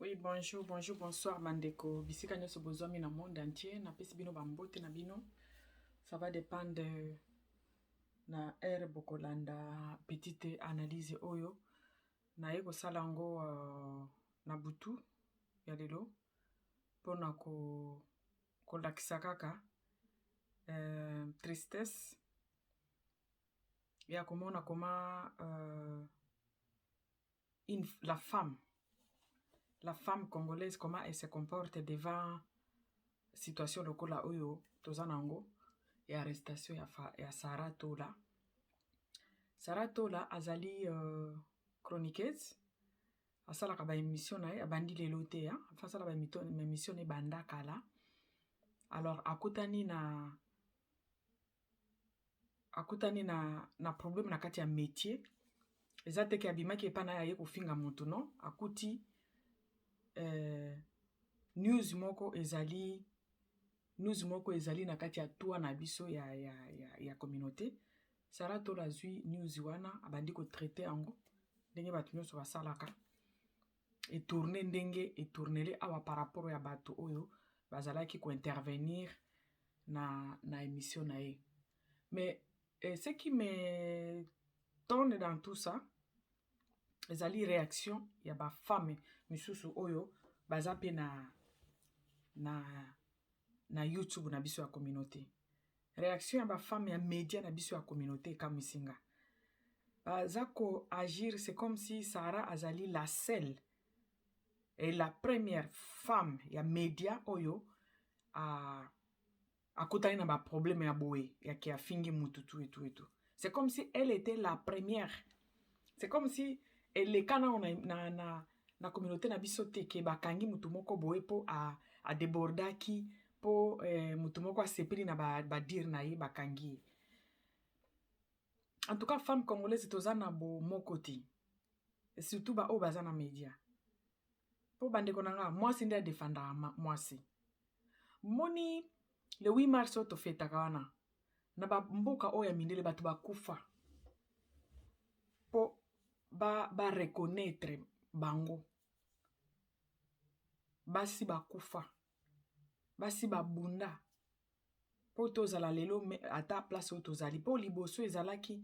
Oui, bonjour, bonjour, bonsoir, Mandeko. Bisika nyoso bozomi na monde entier. Na pesi bino bambote na bino. Ça va dépendre na ere bokolanda petite analyse oyo. Na ye kosala yango na butu ya lelo. Pona kolakisa kaka tristesse. Ya komona koma la femme congolaise, comment elle se comporte devant situation lokola oyo tozanango et arrestation ya Sarah Tola. Sarah Tola azali chroniqueuse, asalaka ba émission na ye abandi lelo te hein, afasala ba émission ne banda kala. Alors akutani na problème na kati ya métier. Eza te ke abimaki epa na ye kofinga moto non, akuti news moko ezali na kati ya tour na biso ya communauté. Sarah Tola zui news wana abandi ko traiter yango ndenge bato nyonso basalaka etourne ndenge etournele awa par rapport ya bato oyo bazalaki ko intervenir na émission na ye. Mais ce qui me tonne dans tout ça ezali réaction ya ba femme misusu oyo baza pe na YouTube na biso ya communauté. Réaction ya ba femme ya média na biso ya communauté kamisinga. Baza ko agir, c'est comme si Sarah azali la seule et la première femme ya média oyo a kotani na ba problème ya boye ya ki afingi mutu tout et tout et tout. C'est comme si elle était la première. C'est comme si elle kana na communauté na biso te ke bakangi mutu moko boye po a débordaki po mutu moko asepeli na ba dire na ye bakangi. En tout cas, femme congolaise tozana bo moko te. Et surtout ba o bazana média. Po bandeko nanga mwasi nde défendra mwasi. Moni le 8 mars to feta kawana. Na ba mboka oya mindele batu bakufa. Po ba reconnaître bango. Basi bakufa. Basi babunda. Po tozala lelo ata place o tozali. Po liboso ezalaki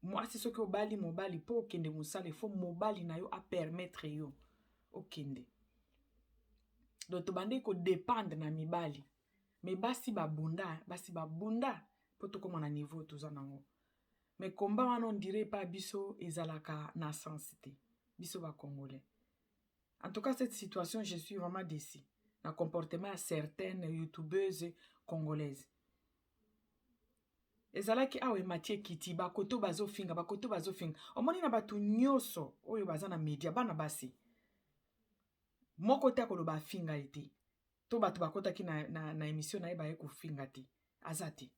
mwasi soki obali mobali po okende musala fo mobali na yo a permettre yo okende. Donc tobande ko dépendre na mibali. Mais basi babunda po tokoma na niveau tozanango. Mais combat wana on dirait pas biso ezalaka na sensité. Biso ba congolais. En tout cas, cette situation, je suis vraiment déçue. Le comportement de certaines youtubeuses congolaises. Ezalaki awe Mathieu Kiti, bakoto bazofinga. Omoni na batu nyoso, oyo baza na media, bana basi. Moko te akoloba finga ete. To batu bakota ki na émission na eba eko finga te. Azati.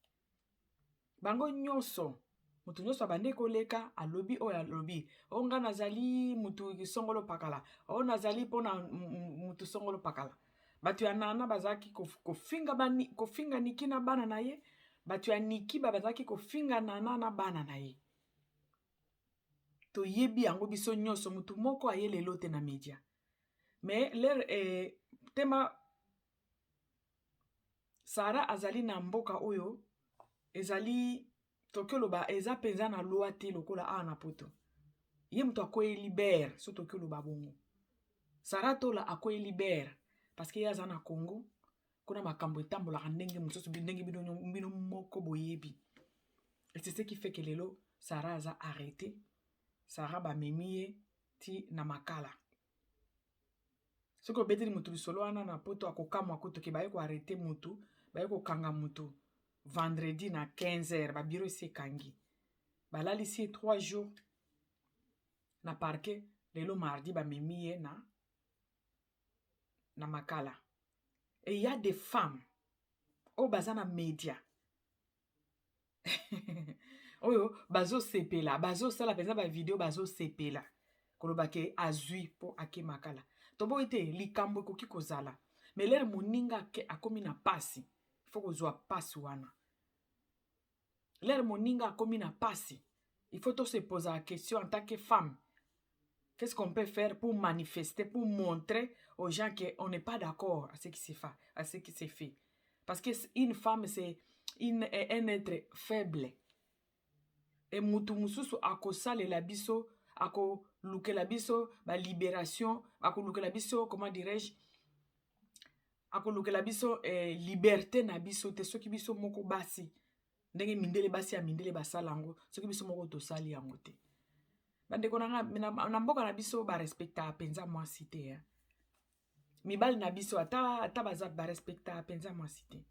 Bango nyoso. Mutu nyoso abande koleka alobi oyo alobi. O nga nazali mutu songolo pakala. O nazali pona mutu songolo pakala. Batu ya nana bazaki kofinga niki na bana na ye. Batu ya niki bazaki kofinga nana na bana na ye. To yebi yango biso nyoso mutu moko aye lelo te na media. Mais leur tema Sarah azali na mboka oyo ezali tokioloba eza penza na loi te lokola a na poto. Ye mutu akoye libere so tokioloba bongo. Sarah Tola akoye libere parce que yaza na Congo kuna makambo etambolaka ndenge mususu ndenge bino moko boyebi. Et c'est ce qui fait que lelo Sarah aza arrêté. Sarah ba memie ti na makala. Ce que obeteli mutu bisolo wana na poto akokamwa koto ke baye ko arrêter mutu, baye ko kanga mutu vendredi na 15h ba bureau se kangi. Balali si 3 jours na parquet lelo mardi ba memie na makala. Et il y a des femmes au bazana média. Oyo bazo sepela, bazo sala peza ba vidéo bazo sepela. Kolobake azui po ake makala. Tobo ete likambo koki kozala. Mais l'air moninga ke akomi na pasi. Il faut kozwa pasi wana. L'air moninga akomi na pasi. Il faut se poser la question en tant que femme. Qu'est-ce qu'on peut faire pour manifester, pour montrer aux gens qu'on n'est pas d'accord à ce qui s'est fait, à ce qui s'est fait. Parce qu'une femme, c'est un être faible. Et mutu mususu akosalela biso, akolukela biso ba libération, akolukela biso, comment dirais-je, akolukela biso liberté na biso te soki biso moko basi. Ndenge mindele basi ya mindele basala yango, soki biso moko tosali yango te. Bandeko na mboka na biso ba respecta penza mwasi te. Mibali na biso ata baza ba respecta penza mwasi te.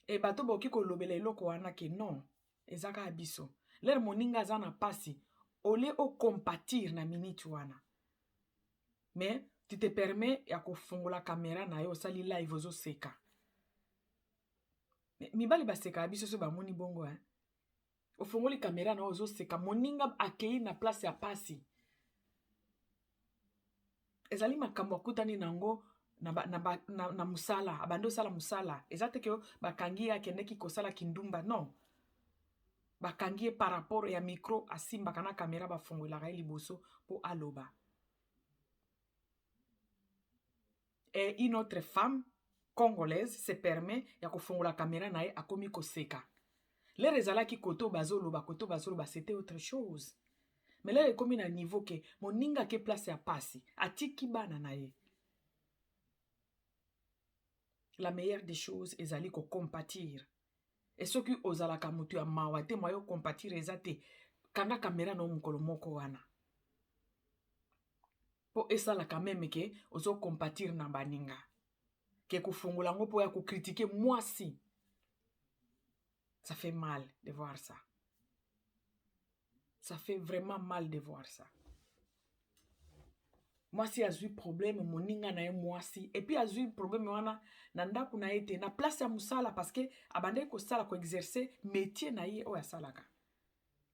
E bato boki kolobela eloko wana ke non, ezaka biso. Lere moninga aza na pasi, ole o compatir na minute wana. Mais tu te permets ya kofungola kamera na yo osali live ozo seka. Mibali baseka biso so bamoni bongo ofungoli kamera na yo ozo seka, moninga akei na place ya pasi. Ezali makambo akutani nango na musala, abando sala musala. Ezate ke bakangi akendeki kosala kindumba, non. Bakangi par rapport ya micro asimba kana kamera bafungolaka liboso po aloba. Et une autre femme congolaise se permet ya kofungola kamera na ye akomi koseka. Lere ezalaki koto bazoloba, c'était autre chose. Mais lere ekomi na niveau ke moninga ke place ya pasi, atiki bana na ye. La meilleure des choses ezali ko compatir. Et ce qui ozalaka mutu ya mawa te moyo compatir ezate kanga kamera no mukolo moko wana. Po esala quand même ke ozo compatir na baninga. Ke kufungula ngo po ya ko critiquer mwasi. Ça fait mal de voir ça. Ça fait vraiment mal de voir ça. Mwasi a eu problème moninga na ye mwasi et puis a eu problème wana na ndaku na ete na place ya musala parce que abande ko sala ko exercer métier na ye o ya salaka.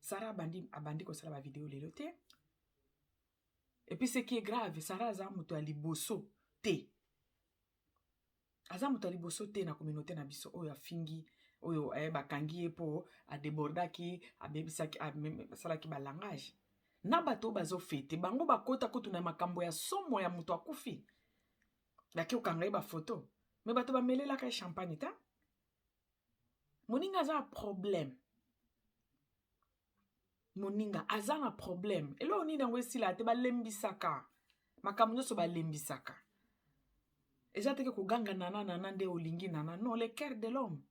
Sarah abandi ko sala ba vidéo lelo te. Et puis ce qui est grave, Sarah aza muto ya liboso te. Aza muto ya liboso te na communauté na biso oyo afingi oyo bakangi ye po a débordaki abebisaki salaki ba langage. Na bato bazo fete bango bakota kutu na makambo ya somo ya muto akufi. Baki okanga ye ba photo. Me bato bamelela ka champagne ta. Moninga aza na problème. Moninga aza na problème. Elo oni nango esila te balembisaka. Makambo nyonso balembisaka. Eza teke koganga nana nde olingi nana. Non, le cœur de l'homme.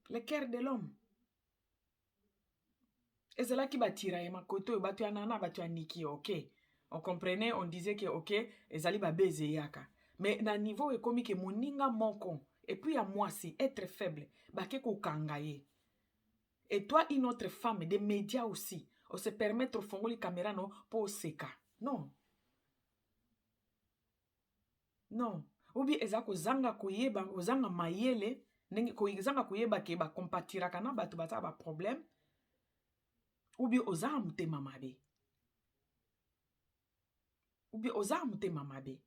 Le cœur de l'homme. Ezala ki batira ye makoto batu ya nana batu ya niki, ok. On comprenait, on disait que ok, ezali ba beze yaka. Mais na niveau ekomi ke moninga moko et puis à moi si être faible, bake ko kangaye. Et toi une autre femme des médias aussi, on se permettre fongoli caméra no pour seka. Non. Non. Ubi ezako zanga koyeba, ozanga mayele, nenge ko zanga koyeba ke ba compatira kana batu bata ba problème. Ubi oza mutema mabe. Ubi oza mutema mabe.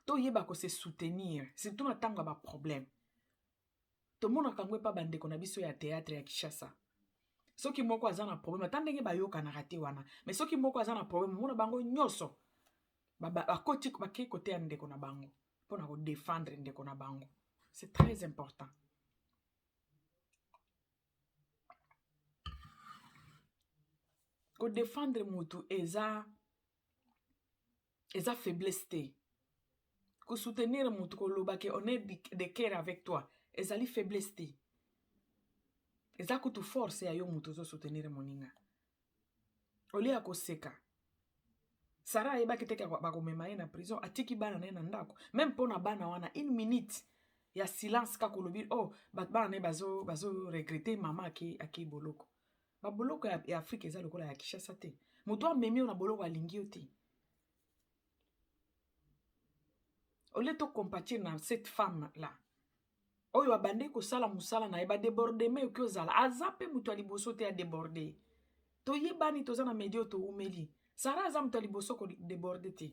To yeba ko se soutenir, surtout na tanga ba problème. To mona kangwe pa bandeko na biso ya théâtre ya Kishasa. Soki moko aza na problème, tandenge ba yoka na rate wana. Mais soki moko aza na problème, mona bango nyoso. Bakoti bake kote ya ndeko na bango. Pona ko défendre ndeko na bango. C'est très important. Ko défendre mutu eza faiblesse te. Ko soutenir mutu ko loba ke on est de cœur avec toi. Ezali faiblesse te. Eza kutu force ya yo mutu zo soutenir moninga. Olia ko seka. Sarah eba kiteke bakomema ye na prison atiki bana na ye na ndako. Même pona bana wana 1 minute ya silence ka kolobi oh bana ne bazo regretter mama aki boloko. Ba boloko ya Afrique eza lokola ya Kishasa te. Mutu amemi na boloko alingi yo te. Ole to compatir na cette femme là. Oyo abande ko sala musala na eba déborder me ko zala azape mutu aliboso te a déborder. To yebani to zana medio to umeli. Sarah azam to liboso ko déborder te.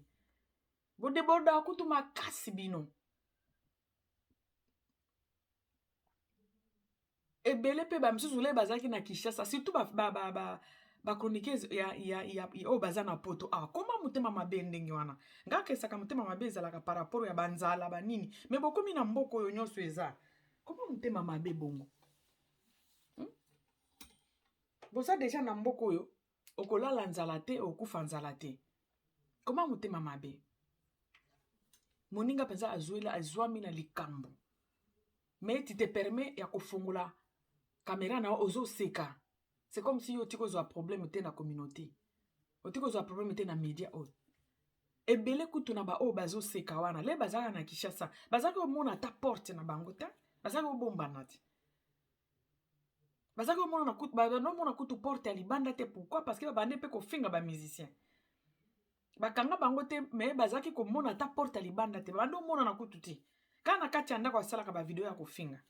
Bo déborder akutu makasi bino. Ebele pe ba msusu le bazaki na Kishasa surtout ba bakronike ya oyo baza na poto awa koma motema mabe ndenge wana nga kesaka motema mabe ezalaka par rapport ya banzala banini me bokomi na mboka oyo nyonso eza koma motema mabe bongo boza deja na mboka oyo okolala nzala te okufa nzala te koma motema mabe moninga mpenza azwami na likambo me ti te permet ya kofungola kamera na ozoseka. C'est comme si oti kozwa problème te na communauté. Oti kozwa problème te na média oyo. Ebele kutu na ba oyo bazoseka wana. Le bazaka na Kinshasa. Bazaka omona ta porte na bango te. Bazaka obombana te. Bazaka omona kutu mona kutu porte ya libanda te. Pourquoi? Parce que babande pe kofinga ba musicien. Bakanga bango te mais bazaki komona ta porte ya libanda te. Babande omona na kutu te. Kana kati anda kwa sala ka ba video ya kofinga.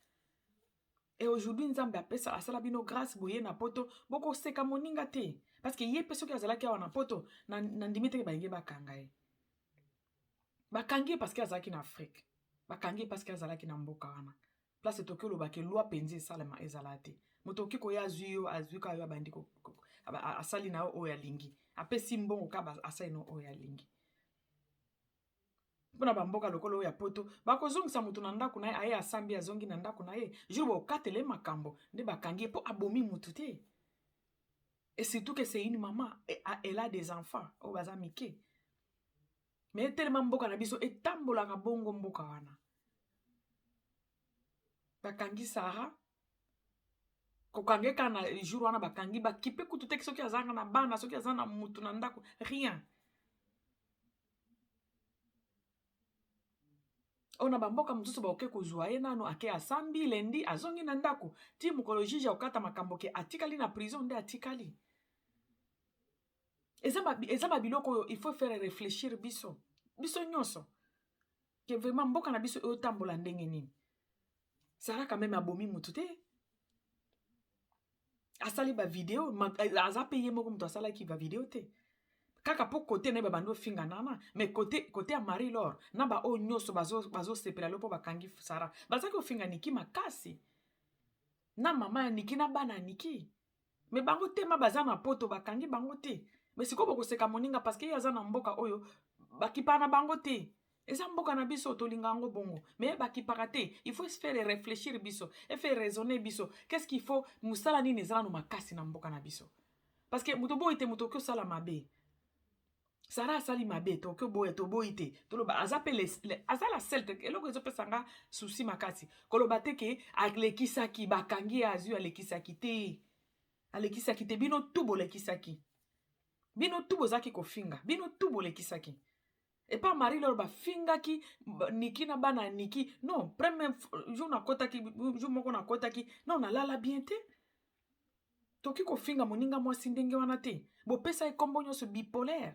Et aujourd'hui, Nzambe apesa asala bino grâce boye na poto boko seka moninga te parce que ye peso ki azalaki awa na poto na ndimi te ba yenge bakanga ye. Bakangi parce que azalaki na Afrique. Bakangi parce que azalaki na mboka wana. Place tokyo lo ba ke loi penzi salama ezalate. Moto ki ko ya azwi ka yo bandi ko asali na o ya lingi. Apesi mbongo ka asali no o ya lingi. Pona bamboka lokolo ya poto bakozongisa mutu na ndako na ye aye asambi azongi na ndako na ye jour bokatele makambo nde bakangi po abomi mutu te. Et surtout que c'est une maman elle a des enfants o baza mike mais tellement mboka na biso etambolaka bongo mboka wana bakangi Sarah kokangeka na jour wana bakangi bakipe kutu te soki azanga na bana soki azana mutu na ndako rien. Ona bamboka mususu baoke kozwa ye nano ake asambi lendi azongi na ndako ti mokolo juge okata makambo ke atikali na prison nde atikali. Eza biloko oyo il faut faire réfléchir biso nyonso ke vraiment mboka na biso otambola ndenge nini. Sarah quand même abomi mutu te asali ba video aza peye moko mutu asalaki ba video te. Kaka po côté ne babando finga nana mais côté ya Marie Laure na ba o nyoso bazo sepela lopo bakangi Sarah bazaki ofinga Niki makasi na mama ya Niki na bana Niki mais bango te ma baza na poto bakangi bango te mais siko boko seka moninga parce que yaza na mboka oyo bakipa na bango te eza mboka na biso tolinga ngo bongo mais bakipaka te il faut se faire réfléchir biso et faire raisonner biso qu'est-ce qu'il faut musala nini ezala no makasi na mboka na biso parce que muto boy te muto ko sala mabe. Sarah asali mabe tokyo boye to boite toloba azapele azala selte eloko ezopesanga souci makasi koloba te ke alekisaki bakangi azu alekisaki te bino tubo lekisaki bino tubo zaki kofinga bino tubo lekisaki et pas Marie Laure bafingaki Niki na bana Niki non premier jour na kotaki jour moko na kotaki non na lala bien te toki kofinga moninga mwasi ndenge wana te bopesa ekombo nyonso bipolaire.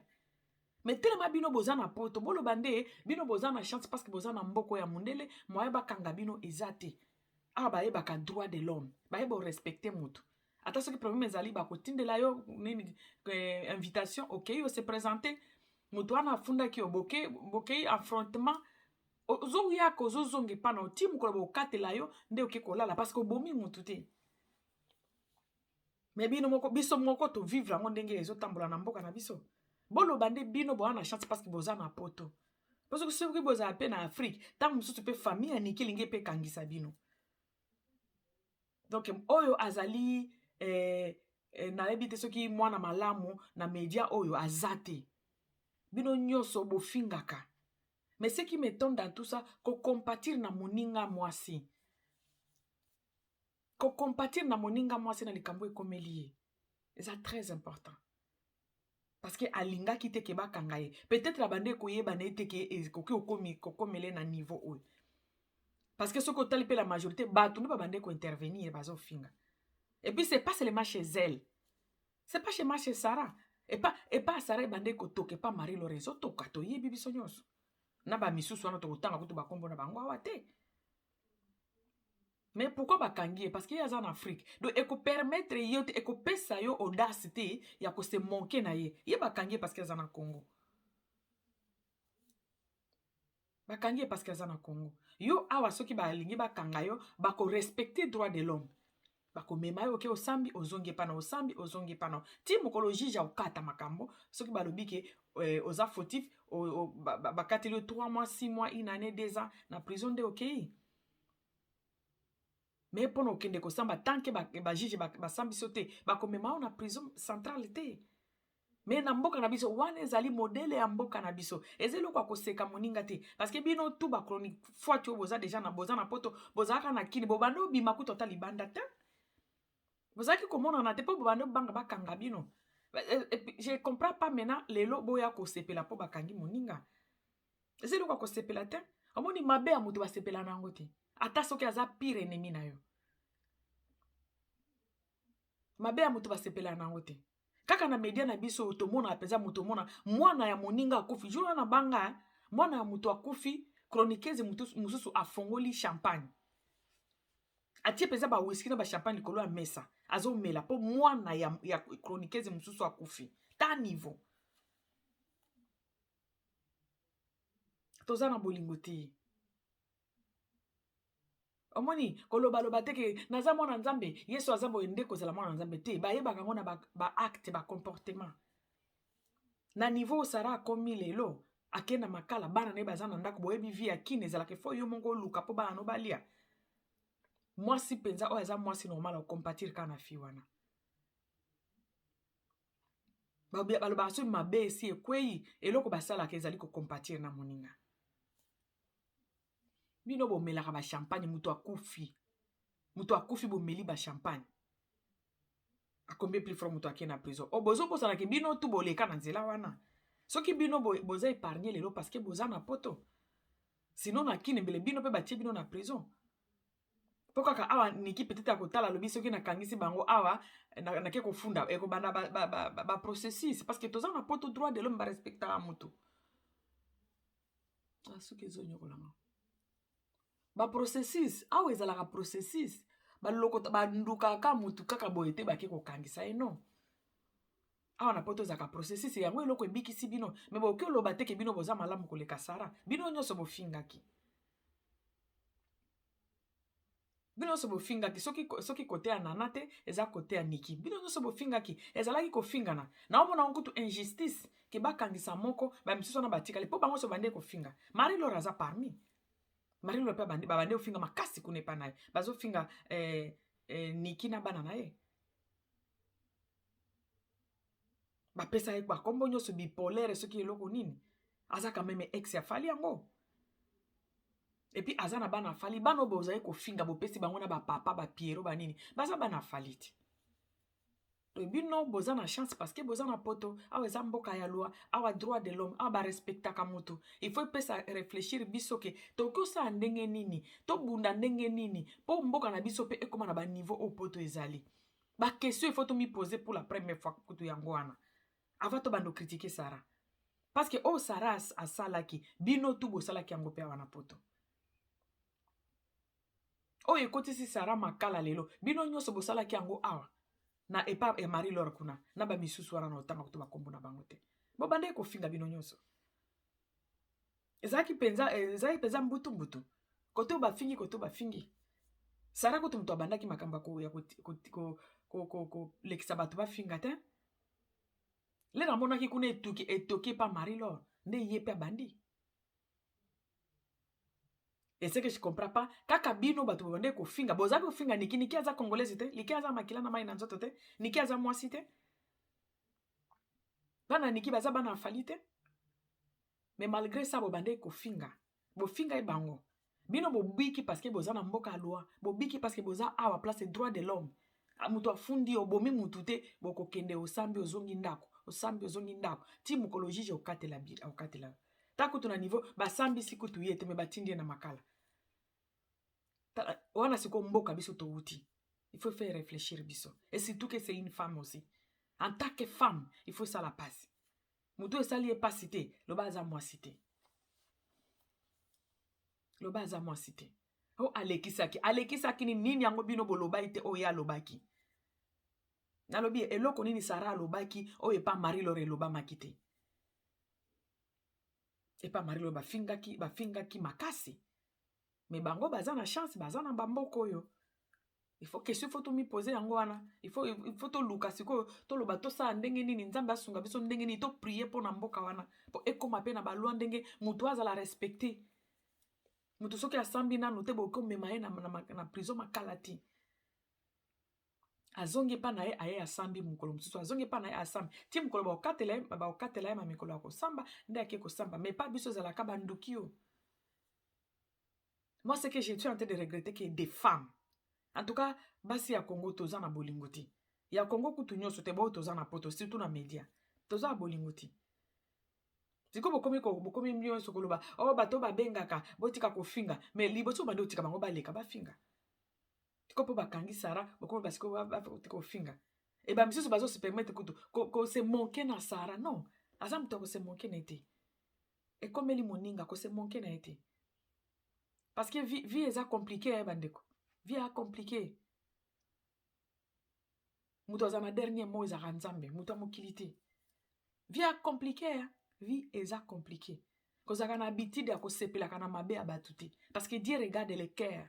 Mais tellement bino boza na poto bolo bande bino boza na chance parce que boza na mboko ya mundele moye bakanga bino ezate a baye baka droit de l'homme baye bo respecter mutu ata soki problème ezali bakotindela yo nini invitation OK yo se présenter mutu wana funda ki boke affrontement ozo yaka ozozonge pana oti mukolo bokatela yo nde oke kolala parce que bomi mutu te mais bino moko biso moko to vivre ngo ndenge ezotambola na mboka na biso. Bolo bande bino bo na chance parce que boza na poto. Parce que ceux qui boza pe na Afrique, tant mususu pe famille ya Niki linge pe kangisa bino. Donc oyo azali na ebite soki mwana malamu na media oyo azate. Bino nyoso bo fingaka. Mais ce qui m'étonne dans tout ça, ko compatir na moninga mwasi. Ko compatir na moninga mwasi na likambo ekomeli. C'est très important. Parce que alinga ki te ke bakanga ye peut-être la bande ko yeba na te ke kokomele na niveau oyo parce que ce que tali pe la majorité batu ne ba bande ko intervenir bazo finga et puis c'est pas seulement chez elle c'est pas chez Sarah et pas Sarah bande ko toke pas Marie Laure zo toka to yebi biso nyonso na ba misusu wana to kotanga kutu ba kombo na bango awa te. Mais pourquoi bakangi? Parce qu'il y a en Afrique. Donc, il faut permettre, il faut pesa yo audacité, il faut se manquer na ye. Il y a bakangi parce qu'il y a en Congo. Bakangi parce qu'il y a en Congo. Yo awa soki ba lingi bakanga yo, bako respecter droit de l'homme. bakomema yo oke osambi ozongi pana osambi ozongi pana ti mokolo juge okata makambo soki balobi ke oza fautif bakateli yo 3 mois 6 mois 1 année 2 ans na prison nde okei me mpona okende kosamba tanke bajuge basambi so te bakomema yo na prison centrale te me na mboka na biso wana ezali modele ya mboka na biso eza eloko ya koseka moninga te parceke bino tu bachronique foiti oyo boza deja boza na poto bozalaka na kini bobanda obima kuta ota libanda te bozalaki komonana te mpo bobanda obanga bakanga bino je comprends pas maintenant lelo boya kosepela mpo bakangi moninga eza eloko ya kosepela te omoni mabe ya moto basepela na yango te ata soki aza pire ennemi na yo mabe ya moto basepela na yango te kaka na media na biso tomona apenza moto mona mwana ya moninga akufi jour wana banga mwana ya moto akufi chroniqueuse mosusu afongoli champagne atie penza ba whisky na ba champagne likolo ya mesa azomela mpo mwana ya chroniqueuse mosusu akufi ta niveau toza na bolingo te omoni kolobaloba te ke naza mwana nzambe yesu aza boye nde kozala mwana nzambe te bayebaka yango na baacte bacomportement na niveau osara akomi lelo akenda makala bana na ye baza na ndako boyebi vi ya kini ezalaka efo yo moko oluka mpo bana no balia mwasi mpenza oyo aza mwasi normal akompatire kaka na fi wana balobaka soki mabe esi ekwei eloko basalaka ezali kokompatire na moninga bino bomelaka bachampagne moto akufi bomeli bachampagne akombie plus fort moto ake na prison o bozobosanaka bino tu boleka na nzela wana soki bino boza épargne lelo parceke boza na poto sino na kini mbele bino mpe batie bino na prison mpo kaka awa niki petite ya kotala lobi soki nakangisi bango awa nake kofunda ekobanda baprocessus parceke toza na poto droit de l'homme barespectaka motu soki ezonyokolanga baprocessus awa ezalaka processus bandukaka motu kaka boye te bake kokangisa ye non awa na poto ezalaka processus yango eloko ebikisi bino me boke oloba teke bino boza malamu koleka sara bino nyonso bofingaki soki kote ya nana te eza kote ya niki bino nyonso bofingaki ezalaki kofingana na omona nkutu injustice ke bakangisa moko bamisusu wana batikali mpo bango nyonso bande kofinga Marie Laure aza parmi Marie Laure mpe babande kofinga makasi kuna epa na ye bazofinga niki na bana na ye bapesa ye bakombo nyonso bipolaire soki eloko nini aza kameme ex ya fali yango epuis aza na bana fali bana oyo bozali kofinga bopesi bango na bapapa bapiero banini baza bana fali te bino boza na chance parce que boza na poto awa eza mboka ya loi awa droit de l'homme awa barespectaka moto il faut epesa réfléchir biso ke tokosala ndenge nini tobunda ndenge nini mpo mboka na biso mpe ekóma na baniveau oyo poto ezali bakestion il faut tomipose pour la première fois kutu yango wana avant tobanda okritike Sara parce que oyo Sara asalaki bino tu bosalaki yango mpe awa na poto oyo ekotisi Sara makala lelo bino nyonso bosalaki yango awa na epa e Marie Laure kuna na bamisusu wana na otanga kutu bakombo na bango te bobande kofinga bino nyonso ezalaki penza mbutu kote oyo bafingi Sara kutu moto abandaki makambo ya kolekisa bato bafinga te le namonaki kuna etoki epa Marie Laure nde ye mpe abandi et ce que je comprends pas kaka bino bato bobande kofinga bozali kofinga niki aza congolaise te niki aza makila na mai na nzoto te niki aza mwasi te bana niki baza bana afali te mais malgré ça bobande kofinga bofinga ye bango bino bobiki parce que boza na mboka ya loi bobiki parce que boza awa place droit de l'homme moto afundi obomi mutu te bokokende osambi ozongi ndako ti mokolo juge okatela ta kutu na niveau basambisi kutu ye te me batindi ye na makala wana siko mboka biso touti il faut faire réfléchir biso et surtout que c'est une femme aussi en tant que femme il faut ça la passe mutu esali ye pasi te loba aza mwasi te o alekisaki nini yango bino boloba ite oyo alobaki nalobi eloko nini Sara alobaki oyo epa Marie Laure elobamaki te epa Marie Laure bafingaki makasi me bango baza na chance baza na bamboka oyo Il faut question faut to mi poser yango wana. Il faut to luka siko to loba to sa ndenge nini nzambe asunga biso ndenge nini to prier pour na mboka wana. Po ekoma pe na balwa ndenge mutu azala respecter. Mutu soki asambi nanu te boko mema ye na prison makala ti. Azongi pa na ye aye asambi mukolo mususu. Azongi pa na ye asambi. Ti mukolo ba okatela ye ma mikolo ya kosamba nde ake kosamba. Mais pas biso zala ka banduki yo. Moi, ce que je suis en train de regretter, que des femmes, en tout cas, basi ya Congo toza na bolingoti. Ya Congo kutu nyoso te bo toza na poto, surtout na media. Toza na bolingoti. Siko bokomi myo sokoloba, oh bato ba bengaka, botika ko finga, mais liboso bande otika bango baleka ba finga. Tiko po bakangi Sara, bokomi basiko ba ko finga. E ba misusu bazo se permettre kutu ko se manquer na Sara, non. Azam to ko se manquer na été. Et comme eli moninga ko se manquer na été. Parce que vie est compliquée, bandeko. Vie est compliquée. Muto za na dernier mot za ranzambe, muto mokilité. Vie est compliquée, vie est compliquée. Kozaka na habitude ya kosepela kana mabe abatuti. Parce que Dieu regarde le cœur.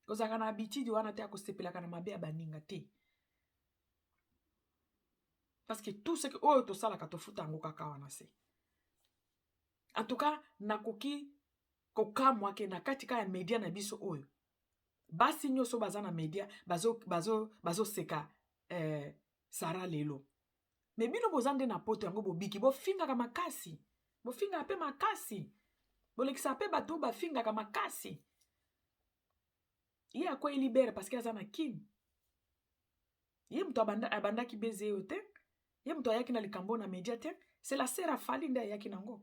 Kozaka na habitude wana te ya kosepela kana mabe abaninga te. Parce que tout ce que oyo to sala ka to futa ngo kaka wana se. En tout cas, nakoki kokamwa ke na katika ya media na biso oyo. Basi nyoso baza na media bazo seka Sara lelo. Mais bino bozande na poto yango bobiki bofinga ka makasi. Bofinga pe makasi. Bolekisa pe bato bafinga ka makasi. Ye akwa libere parce que azana kin. Ye mto abanda ki beze yote. Ye mto ayaki na likambo na media te. C'est la sœur Afali nda ayaki nango.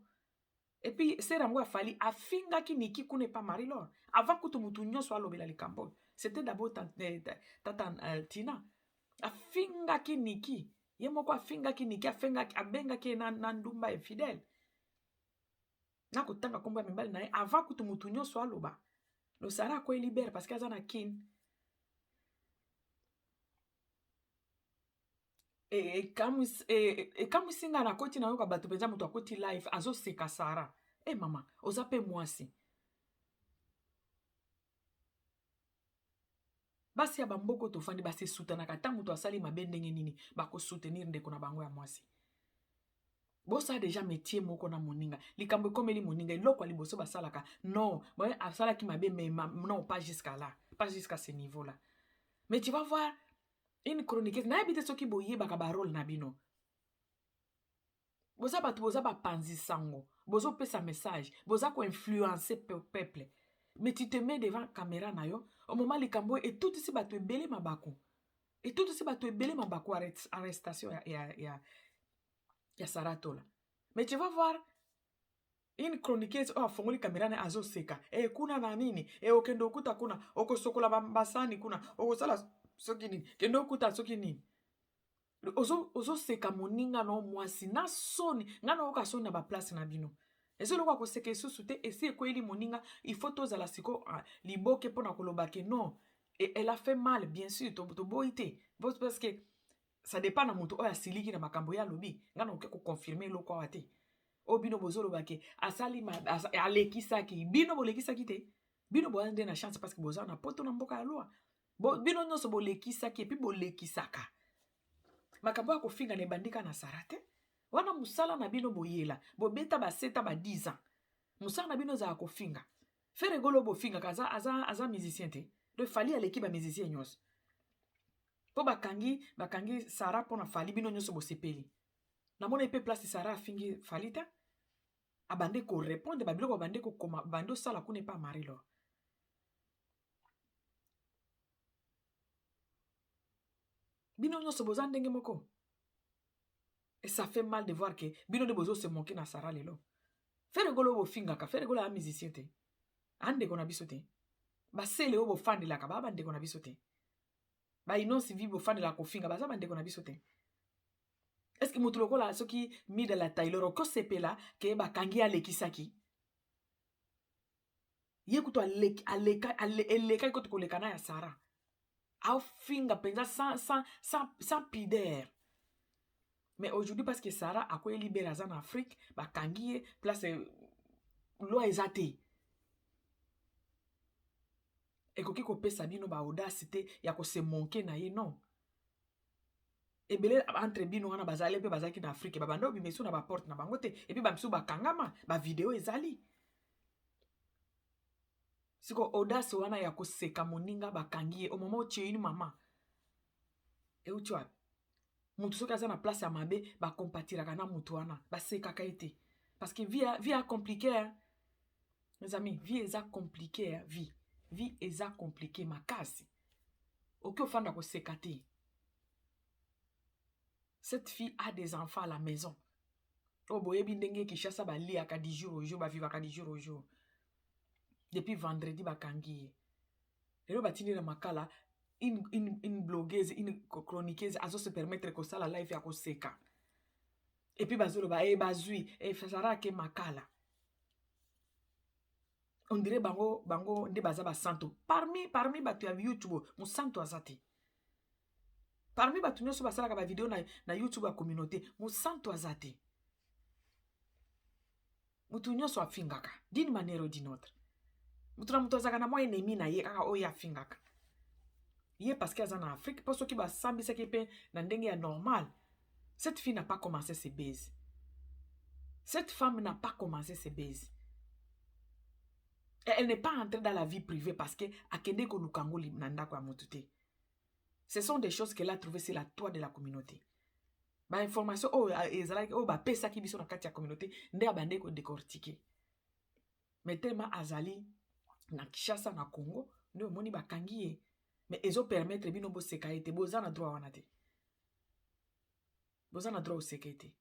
Et puis sœur yango Afali afinga ki niki kune pa Marie-Laure. Avant kutu mutu nyonso alobela likambo. C'était d'abord tata Tina. Afinga ki niki. Ye moko afinga ki niki abenga ki na ndumba infidèle. Na kotanga komba mibali na ye avant kutu mutu nyonso aloba. Lo Sara ko libère parce qu'aza na kin. Et kamu singa na koti na yo ka bato penza mutu akoti live azo seka Sara. Mama, oza pe mwasi. Basi ya bamboko tofandi basi soutenaka ta mutu asali mabe ndenge nini bako soutenir ndeko na bango ya mwasi. Bosa déjà métier moko na moninga. Likambo komeli moninga eloko liboso basalaka. Non, boye asala ki mabe mais non pas jusqu'à là, pas jusqu'à ce niveau-là. Mais tu vas voir une chroniqueuse na habite soki boye baka ba rôle na bino. Boza batu boza ba panzi sango. Bozo pesa message, boza ko influencer peuple. Mais tu te mets devant caméra na yo, au moment likambo et tout ici batu ebele mabako. Et tout ici batu ebele mabako arrestation ya Saratola. Mais tu vas voir une chroniqueuse afongoli caméra na azo seka. Kuna na nini? Okendo okuta kuna, okosokola basani kuna, okosala soki nini? Kendo okuta soki nini? Ozo seka moninga no mwasi na soni, ngana oka soni na ba place na bino. Ezo lokwa ko seka susu te esi ekoyeli moninga, il faut tozala siko liboke pona koloba ke non. Et elle a fait mal bien sûr to boite. Parce que ça dépend na mutu oya siliki na makambo ya lobi. Ngana oke ko confirmer lokwa wate. O bino bozolo bake asali alekisaki bino bolekisaki te. Bino boande na chance parce que boza na poto na mboka ya loi. Bino nyonso bolekisaki epi bolekisaka. Makambo ya kofinga na ebandika na Sara te. Wana musala na bino boyela. Bobeta baseta ba 10 ans. Musala na bino za kofinga. Fere golo bofinga aza musicien te. De fali aleki ba musicien nyonso. Po bakangi Sara pona fali bino nyonso bosepeli. Na mona epe place Sara afingi fali te. Abande ko répondre ba biloko abande ko koma bando sala kuna pa Marie-Laure. Bino nyonso boza ndenge moko. Et ça fait mal de voir que bino de bozo se manquer na Sara lelo. Fere golo bo finga ka, fere golo a musicien te. Ande ko na biso te. Ba sele o bo fandi la ka ba bande ko na biso te. Ba inonsi vi bo fandi la ko finga ba za bande ko na biso te. Est-ce que mutu lokola soki mi de la Taylor ko sepela ke ba kangi alekisaki? Ye kuto aleka ko to kolekana ya Sara. Au finga penza sans pudeur. Mais aujourd'hui, parce que Sara a quoi libéré en Afrique, bah kangiye place loi ezate. ekoki kopesa bino ba audacité ya ko se manquer na ye non. Ebele entre bino wana bazali mpe bazalaki na Afrique babanda obima so na ba porte na bango te et puis bamisu bakangama ba video ezali. Siko audace wana ya koseka moninga bakangi ye au moment où tu es une maman. Et où tu as mutu soki aza na place ya mabe bakompatiraka na mutu wana basekaka ete parce que vie a compliqué hein? Mes amis, vie eza compliqué hein? Vie eza compliqué makasi oki ofanda koseka te. Cette fille a des enfants à la maison. Oh boyebi ndenge Kinshasa baliaka du jour au jour bavivaka du jour au jour. Depuis vendredi bakangi ye. Lelo batindi na makala une blogueuse, une chroniqueuse azo se permettre ko sala live ya koseka. Et puis bazolo ba bazui fasara ke makala. On dirait bango nde baza ba santo. Parmi batu ya YouTube, mon santo azati. Parmi batu nyoso basalaka ba video na YouTube ya communauté, mon santo azati. Mutu nyoso afingaka d'une manière ou d'une autre. Mutu na mutu azaka na moi ennemi na ye kaka oya afingaka. Ye parce qu'elle est en Afrique, parce qu'il va sambi ce qui est dans le normal. Cette fille n'a pas commencé ses baises. Cette femme n'a pas commencé ses baises. Elle n'est pas entrée dans la vie privée parce que akende ko lukango nanda kwa motute. Ce sont des choses qu'elle a trouvées sur la toit de la communauté. Ba information ba pesa ki biso na kati ya communauté nde abande ko décortiquer. Mais tellement azali na Kinshasa na Congo, nde omoni bakangi ye. Mais ils ont permettre bino bo sécurité boza na droit wana te. Boza na droit au sécurité.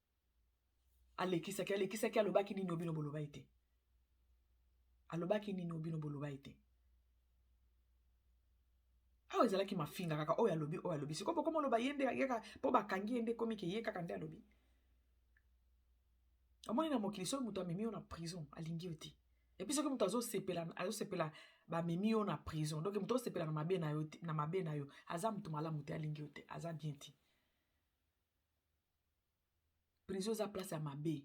Alekisa ki alobaki nini obino boloba ite. Alobaki nini obino boloba ite. Awa ezalaki mafinga kaka oyo alobi sikopo komo loba yende yaka po bakangi yende komi ke ye kaka nde alobi. Omoni na mokili so mutu amemi yo na prison alingi yo te. Et puis soki mutu azosepela bamemi yo na prison. Donc mutu azosepela na mabe na yo aza mutu malamu te alingi yo te aza bien te. Prison eza place ya mabe.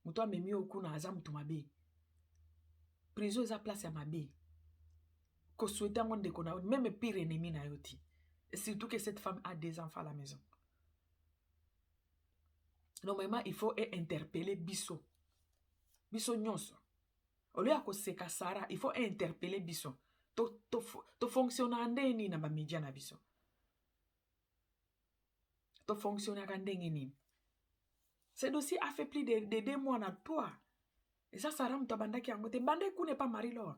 Mutu amemi yo kuna aza mutu mabe. Prison eza place ya mabe. Ko souhaite ngo ndeko na yo même pire ennemi na yo ti. Et surtout que cette femme a des enfants à la maison. Normalement, il faut interpeller biso. Biso nyonso. Au lieu de seka Sarah, il faut interpeller biso. To fonctionner ndeni na ba media na biso. To fonctionner ndenge ni. Ce dossier a fait plus de 2 mois na toi. Et ça Sarah mutabandaki yango te. Bande ku n'est pas Marie-Laure.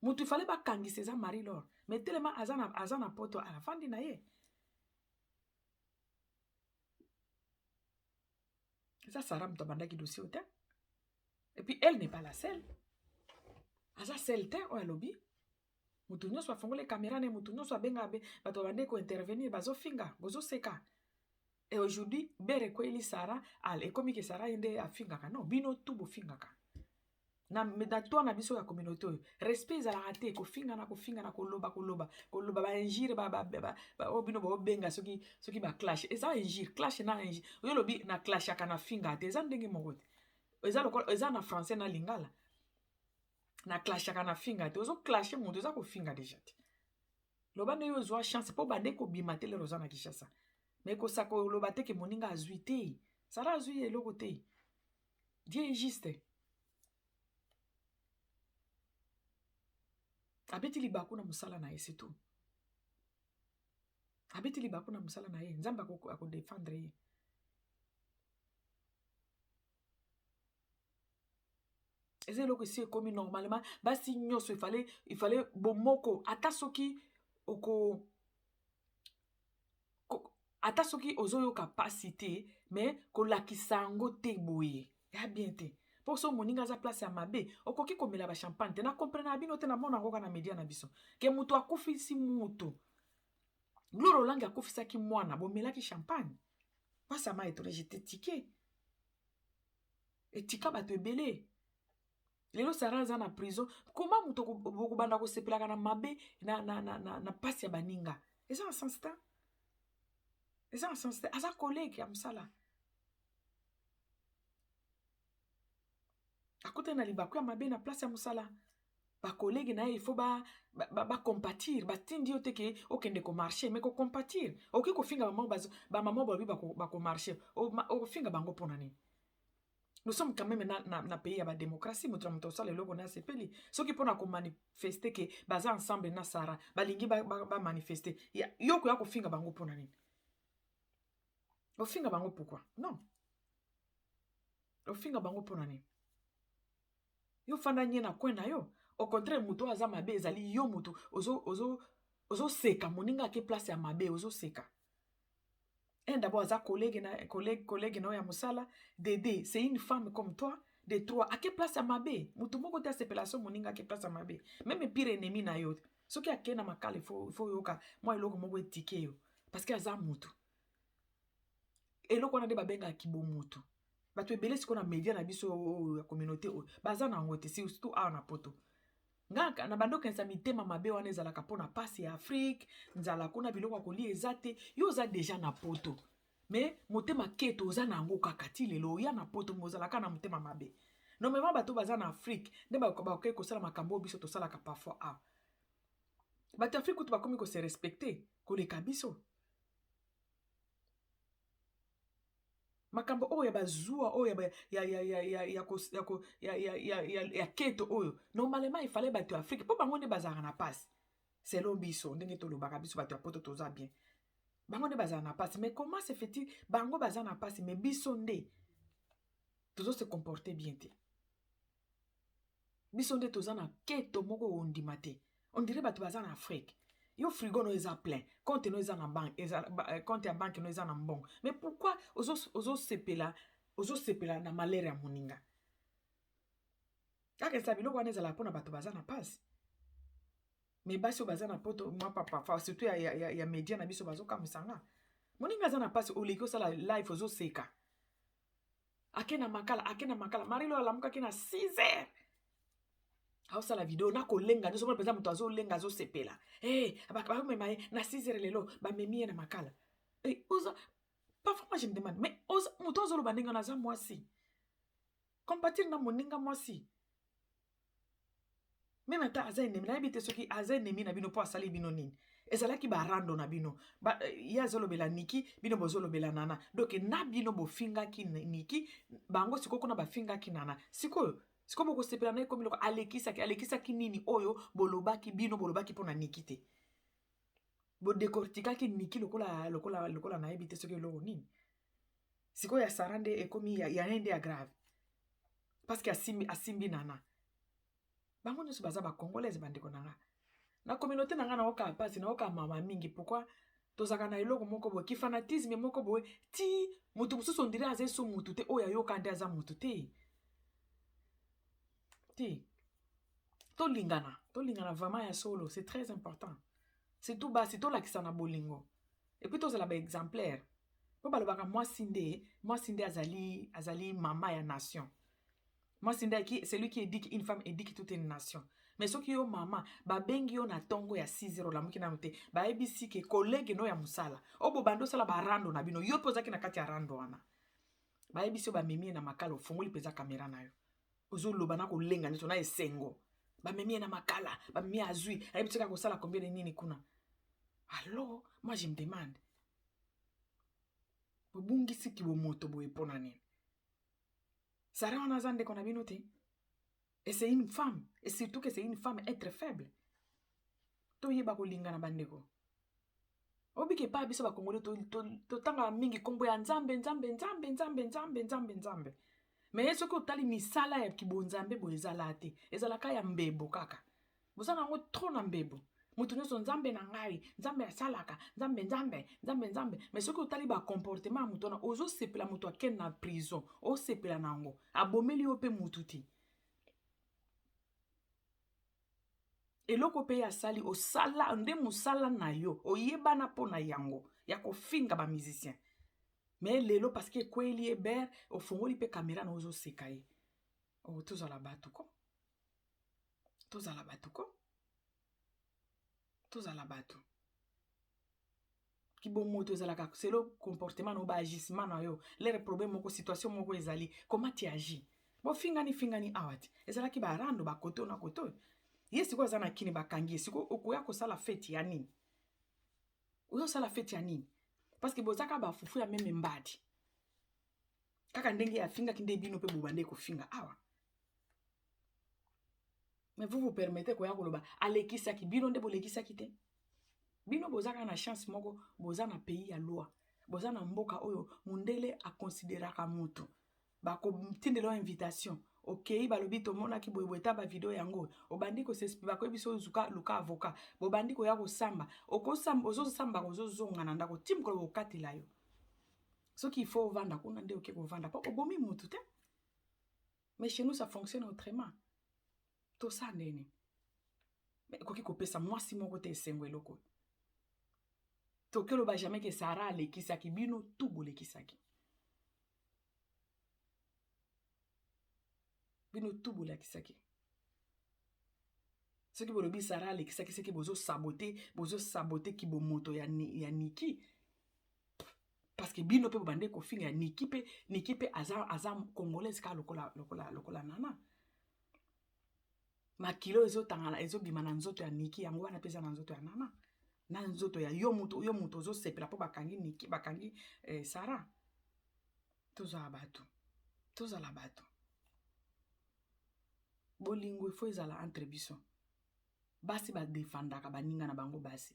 Mutu fallait pas kangise za Marie-Laure. Mais tellement azana poto à la fin di na ye. Ça Sarah mutabandaki dossier te. Et puis elle n'est pas la seule. Aza seule te o alobi. Mutu nyonso afongole caméra ne mutu nyonso abenga bato bande ko intervenir bazo finga, bozo seka. Et aujourd'hui, bere ko eli Sarah al et comme que Sarah inde afinga ka non, bino tu bo finga ka. Na toi na biso ya communauté respect za la raté ko finga na ko loba ba injire ba obino ba benga soki ba clash. Et ça injire, clash na injire. Yo lobi na clash ya kana finga te za ndenge mogote. Eza na français na lingala. Na clash ya kana finga te. Ozo clasher mutu za ko finga déjà te. Loba ne yo zwa chance po bande ko bimate le rozana Kinshasa. Mais ko sako loba te ke moninga azui te. Sara azui eloko te. Dieu est juste. Abeti libaku na musala na ye, c'est tout. Abeti libaku na musala na ye. Nzamba ako défendre ye. Et c'est là que c'est comme normalement. Basi nyoso, il fallait bomoko. Atasoki oko. Atasoki ozoyo capacité. Mais ko lakisango te boye. Ya bien te. Pour ça, moninga za place ya mabe. Okoki komela ba champagne. Te na comprendre abino te na mona ngoka na media na biso. Ke mutu akufi si mutu. Gloro langi akufisa ki mwana. Bomela ki champagne. Moi, ça m'a étonné. J'étais tiqué. Et tika bato ebele. Lelo Sarah aza na prison. Comment muto banda ko sepelaka na mabe na pasi ya baninga. Eza en sens ta. Eza en sens ta. Aza collègue ya msala. Akote na libaku ya mabe na place ya msala. ba collègue na il faut ba compatir ba tindi yote ke okende ko marcher mais ko compatir oki ko finga ba maman ba ko marcher o finga bango pona nini. Nous sommes quand même na pays ya ba démocratie mutu na mutu osala eloko na sepeli soki mpona ko manifester ke baza ensemble na Sara balingi ba manifester yoko ya ko finga bango pona nini. Ofinga bango pourquoi? Non. Ofinga bango pona nini. Yo fanda nye na kwen na yo. Au contraire, mutu aza mabe ezali yo mutu ozo seka moninga ke place ya mabe ozo seka. D'abord aza collègue na ya musala. Dede, c'est une femme comme toi. De trois, à quelle place ya mabe? Mutu moko te sepelation moninga ke place ya mabe. Même pire ennemi na yo. Soki akena makala il faut yoka moi eloko moko etike yo parce que aza mutu. Eloko na de babenga kibo mutu. Bato ebele siko na media na biso ya communauté baza na ngote surtout a na poto. Ngaka na bando kensa mitema mabe wana ezalaka pona pasi ya Afrique, nzala kuna biloko kolia ezate, yo za déjà na poto. Mais motema keto oza na ngo kaka ti lelo ya na poto mozalaka na motema mabe. Normalement bato baza na Afrique, nde ba ko sala makambo biso to sala ka parfois a. Bato Afrique kutu bakomi ko se respecter, ko leka biso. Makambo oyo ya bazua oyo ya keto oyo normalement il fallait bato Afrique po bango nde bazala na passe selon biso ndenge tolobaka biso bato ya poto toza bien bango nde bazala na passe mais comment se fait-il bango bazala na passe mais biso nde tozo se comporter bien te biso nde toza na keto moko ondima te on dirait bato bazala na Afrique. Yo frigo no eza plein, compte no eza na banque, compte ya banque no eza na mbongo. Mais pourquoi ozo sepela na malere ya moninga? Kaka sa biloko wana ezala pona bato baza na passe. Mais basi baza na poto moi papa surtout ya media na biso bazo kamisanga. Moninga za na passe oleki osala live ozo seka. Akena makala, Marilo alamuka kina 6h. Hausa la vidéo na kolenga nzo mo peza mutu azo lenga azo sepela ba mema na 6h lelo ba memi na makala oza parfois moi je me demande mais oza mutu azo lo bandenga na za mwasi compatir na moninga mwasi même ata aza ennemi na yebite soki aza ennemi na bino po asali bino nini ezalaki barando na bino ya azolobela Niki bino bozolobela Nana donc na bino bofingaki Niki bango siko kuna bafingaki Nana siko boko sepela na ekomi loko alekisaki nini oyo bolobaki bino bolobaki pona Niki te bo décortiquaki Niki lokola na yebite soki loko nini siko ya sarande ekomi ya nende ya grave parce que asimbi Nana bango nyonso baza ba congolaise bandeko nanga na communauté nanga na oka pasi na oka mama mingi pourquoi tozaka na eloko moko boye ki fanatisme moko boye ti mutu mususu ondire aza so mutu te oyo ayoka nde aza mutu te tolingana vraiment ya solo c'est très important c'est tout bas c'est to lakisa na bolingo et puis tozala ba exemplaire po balobaka mwasi nde azali mama ya nation. Moi, c'est lui qui éduque une femme, éduque toute une nation. Mais ce qui yo mama, ba bengi yo na tongo ya 6 la muki na mute, ba ebisi ke collègue no ya musala. Obo bando sala ba rando na bino, yo pozaki na kati ya rando wana. Ba ebisi yo ba memi na makala, fongoli peza kamera na yo. Ozo loba na ko lenga nito na esengo. Ba memi na makala, ba memi azui, ebisi ka ko sala combien de nini kuna. Alors, moi je me demande. Bobungi siki bo moto bo epona nini. Sarah wana zande kona bino te. Et c'est une femme. Et surtout que c'est une femme être faible. To yeba ko lingana bandeko. Obike pa biso ba kongole to tanga mingi kombo ya nzambe. Mais ce que tali misala ya kibonzambe bo ezala te. Ezala ka ya mbebo kaka. Bozana ngo trop na mbebo. Mutu nyonso nzambe na ngai, nzambe asalaka, nzambe. Mais ce que tali ba comportement mutu na ozo sepela mutu aken na prison, o sepela nango. Abomeli yo pe mutu ti. Eloko pe ya sali osala nde musala na yo, oyeba na pona yango, ya ko finga ba musicien. Mais lelo parce que kweli eber, ofongoli pe caméra na ozo sekaye. O tozala batuko. Tozala batu. Ki bon moto ezalaka c'est le comportement no ba agissement na yo, les problèmes moko situation moko ezali, comment tu agis? Bo fingani awati. Ezalaki ba rando ba koto na koto. ye siko aza na kini bakangi siko okoya kosala feti ya nini oyosala feti ya nini parce que bozaka bafufu ya meme mbadi kaka ndenge afingaki nde bino mpe bobande kofinga awa mais vous permettez koya koloba alekisaki bino nde bolekisaki te bino bozaka na chance moko boza na pays ya loi boza na mboka oyo mundele akonsideraka mutu bakotindela invitation okei balobi tomonaki boyeboye ta bavideo yango obandi kosespi bakoyebi so zuka luka avocat bobandi koya kosamba ozosamba kozozonga na ndako ti mokolo bokatela yo soki il faut ovanda kuna nde oke kovanda mpo obomi mutu te mais chez nous ça fonctionne autrement tosa ndeni ekoki kopesa mwasi moko te esengo eloko toke loba jamais ke Sara alekisaki bino tu bolekisaki bino tu bolekisaki soki bolobi Sara alekisaki seki bozo sabote ki bomoto ya Niki parce que bino pe bobande kofinga ya Niki pe aza congolaise ka lokola nana makilo ezotangana ezobima na nzoto ya Niki yango wana pesa na nzoto ya nana na nzoto ya yo mutu ozosepela po bakangi Niki bakangi Sara tozala bato bolingo ifo ezala entre biso basi badefandaka baninga na bango basi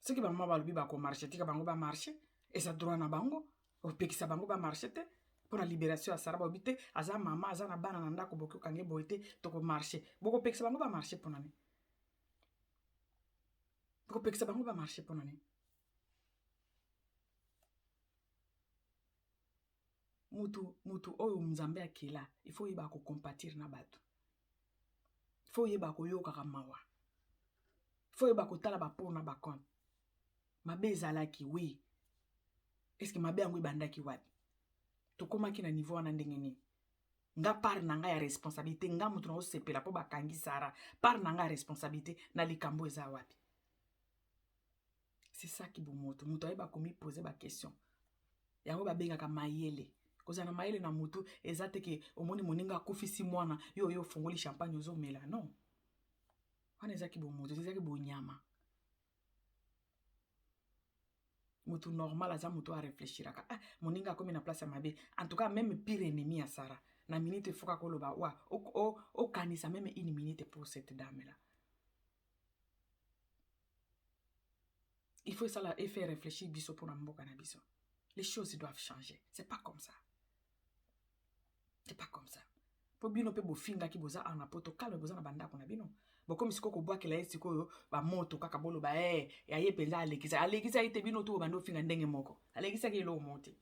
soki bamama balobi bakomarche tika bango bamarche eza droit na bango opekisa bango bamarche te mpona libération ya Sara baobi te aza mama aza na bana na ndako boki okange boye te tokomarche bokopekisa bango bamarche mpona nini bokopekisa bango bamarche mpona nini mutu oyo nzambe akela ifo yeba kokompatir na bato ifo yeba koyokaka mawa ifo yeba kotala bapona bakonte mabe ezalaki wi eske mabe yango ebandaki wapi tokomaki na niveau wana ndenge nini nga part na nga ya responsabilité nga mutu na osepela po bakangi Sara part na nga ya responsabilité na likambo eza wapi c'est ça ki bomoto mutu ayeba komipoze baquestion yango babengaka mayele kozana mayele na mutu eza teke omoni moninga akufisi mwana yo ofongoli champagne ozomela non wana ezaki bomoto ezaki bonyama mutu normal aza mutu areflechiraka moninga akomi na place ya mabe en tout cas même pire ennemi ya Sara na minute foka koloba wa okanisa même une minute pour cette dame là il faut ça et faire réfléchir biso pour mboka na biso les choses doivent changer c'est pas comme ça po bino pe bofinga ki boza ana poto kalme boza na bandako na bino bokomi siko kobwakela ye sikoyo bamoto kaka boloba ya ye penza alekisa ite bino tu bando finga ndenge moko alekisa ki elo monte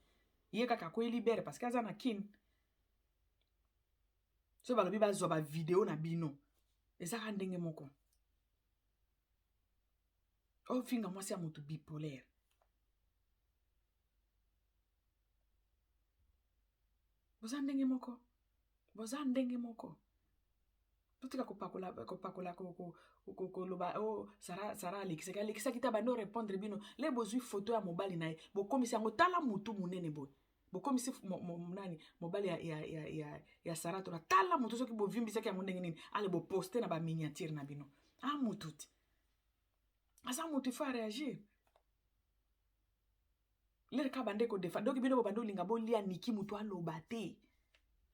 ye kaka ko libere parce que aza na kin so balobi bazwa ba video na bino ezaka ndenge moko finga mwasi ya moto bipolaire boza ndenge moko totika kopakola koloba Sara alekisaki ta bando répondre bino le bozwi photo ya mobali na ye bokomisi yango tala mutu munene boye bokomisi nani mobali ya Sara tola tala mutu soki bovimbisaki yango ndenge nini ale boposte na baminiature na bino mutu ti aza mutu il faut réagir lere ka bande kodefa donc bino bobande olinga bolia Niki mutu aloba te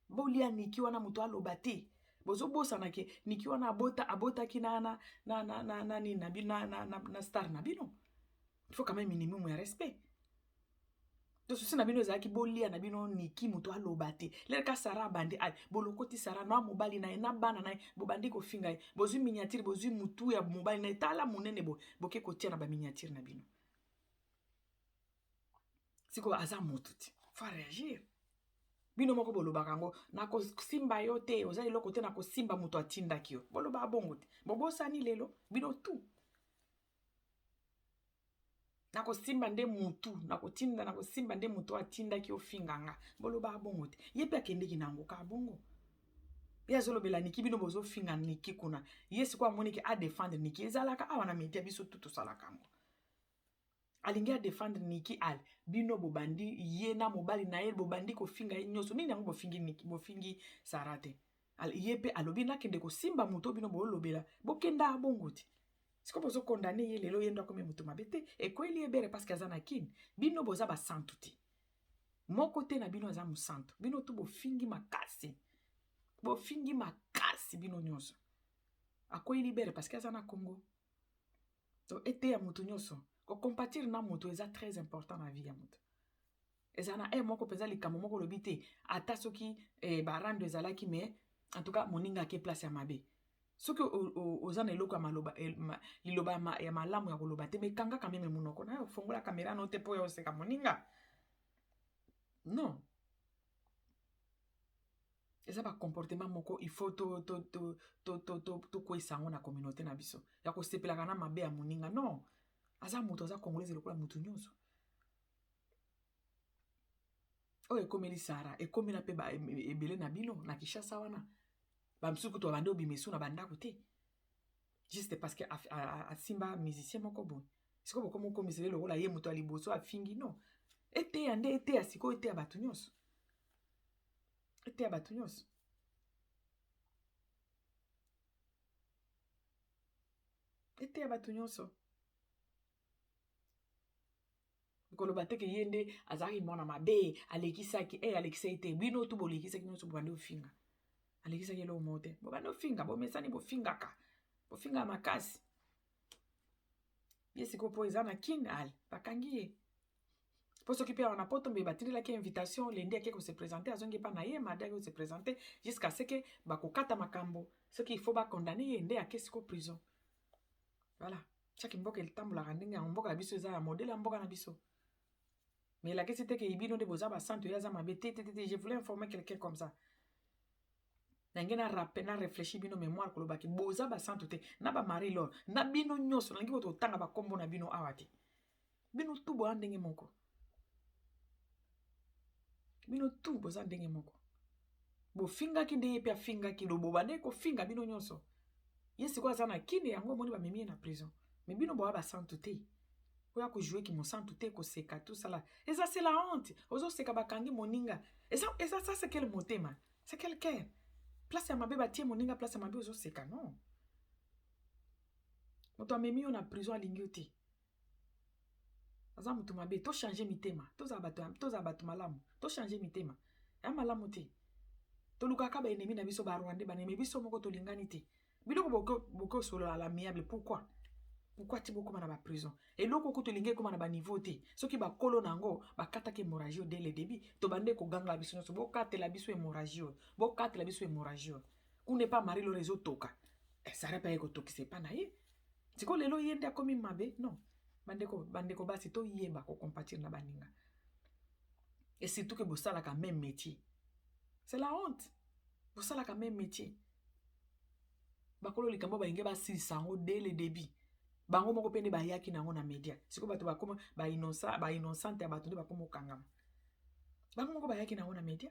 bolia Niki wana mutu aloba te bozobosana ke Niki wana abotaki na star na bino il faut quand même minimum ya respect to susi na bino ezalaki bolia na bino Niki mutu aloba te lere ka Sara bande bolokoti Sara na mobali na ye na bana na ye bobandi kofinga ye bozwi miniature bozwi mutu ya mobali na ye tala monene boke kotia na baminiature na bino siko aza mutu ti faut réagir bino moko bolobaka yango nakosimba yo te oza eloko te nakosimba mutu atindaki yo boloba bongo te bobosani lelo bino tu nakosimba nde mutu atindaki yo finganga boloba bongo te ye pe akendeki nango ka bongo ye azolobela Niki bino bozofinga Niki kuna ye siko amoniki adefendre Niki ezalaka awa na media biso tu tosalaka yango alingi adefendre Niki bino bobandi ye na mobali na ye bobandi kofinga ye nyonso nini yango bofingi Sara te Yepe alobi nakende ko simba muto bino bo lobela bokenda bongo ti. Siko bozo condamné ye lelo yendo comme muto mabete e ko eli ebere parce que azana kin bino boza ba santu ti. Moko te na bino aza musantu. Bino tu bofingi makasi. Bofingi makasi bino nyonso. Akoyi libere parce que azana Congo. Donc ete ya mutu nyonso. Ko compatir na mutu eza très important na vie ya mutu. Ezana moko peza likambo moko lobi te ata soki barando ezalaki mais en tout cas moninga ke place ya mabe. Soki ozana eloko ya maloba liloba ya malamu ya koloba te mais kanga quand même munoko na fongola kamera no te po ya oseka moninga. Non. Eza ba comportement moko il faut to kwesango na communauté na biso. Ya ko sepelaka na mabe ya moninga. Non. Aza mutu aza congolais lokola mutu nyonso. Oyo ekomeli Sara, ekomela pe ba ebele na bino na Kinshasa wana. Ba msuku to bande obimesu na bandako te. Juste parce que asimba musicien moko bon. Siko boko moko misele lokola ye mutu aliboso afingi non. Ete ya nde ete ya siko ete ya batu nyonso. Ete ya batu nyonso. Ete ya batu nyonso. Koloba te ke yende azari mwana mabe alekisaki alekisa ete bino tu bolekisaki nyonso bande ofinga. Alekisaki lo mote. Bande ofinga bo mesani bo fingaka. Bo finga makasi. Ye siko po ezana kin al bakangi ye. Po soki pe wana poto mbe batindela ki invitation lendi ake ko se présenter azongi pa na ye mada ko se présenter jusqu'à ce que bakokata makambo. Soki il faut ba condamner ye nde ake siko prison. Voilà. Chaque mboka eltambola ndenge mboka biso eza ya modèle ya mboka na biso. Mais la question était que ibino de bozaba santo yaza mabete je voulais informer quelqu'un comme ça. Nangena rappel na réfléchir bino mémoire ko lobaki bozaba santo te na ba mari lor na bino nyoso nangi boto tanga ba kombo na bino awati. Bino tu bo andenge moko. Bino tu boza ndenge moko. Bo finga ki nde yepe finga ki lo bobande ko finga bino nyonso. Yesi kwa zana kine yango moni ba memi na prison. Mais bino bo ba santo te. Oya ko jouer ki mon sang tout est ko seka tout ça là. Et ça c'est la honte. Ozo seka bakangi moninga. Et ça c'est quel motema? C'est quel cœur? Place ya mabe batie moninga place ya mabe ozo seka non. Moto amemi on a prison a lingote. Aza mutu mabe to changer mitema. To za batu malamu. To changer mitema. Ya malamu te. To lukaka ba ennemi na biso ba Rwanda ba nemi biso moko to lingani te. Biloko boko solo à l'amiable pourquoi? Pourquoi tu beaucoup na ba prison? Et loko ko to linge ko na ba niveau te. Soki ba kolo nango ba kataka hémorragie dès le début. To bande ko ganga biso so bo katela biso hémorragie. Bo katela biso hémorragie. Ku ne pas mari le réseau toka. Ça n'a pas eko toki c'est pas na ye. Tiko lelo yende akomi mabe non. Bande ko basi to yeba ko compatir na baninga. Et surtout que bo sala ka même métier. C'est la honte. Bo sala ka même métier. Ba kolo likambo ba inge ba sisango dès le début. Bango moko pende ba yaki nango na media. Siko bato ba koma ba innocent ya bato de ba komo kangama. Bango moko ba yaki nango na media.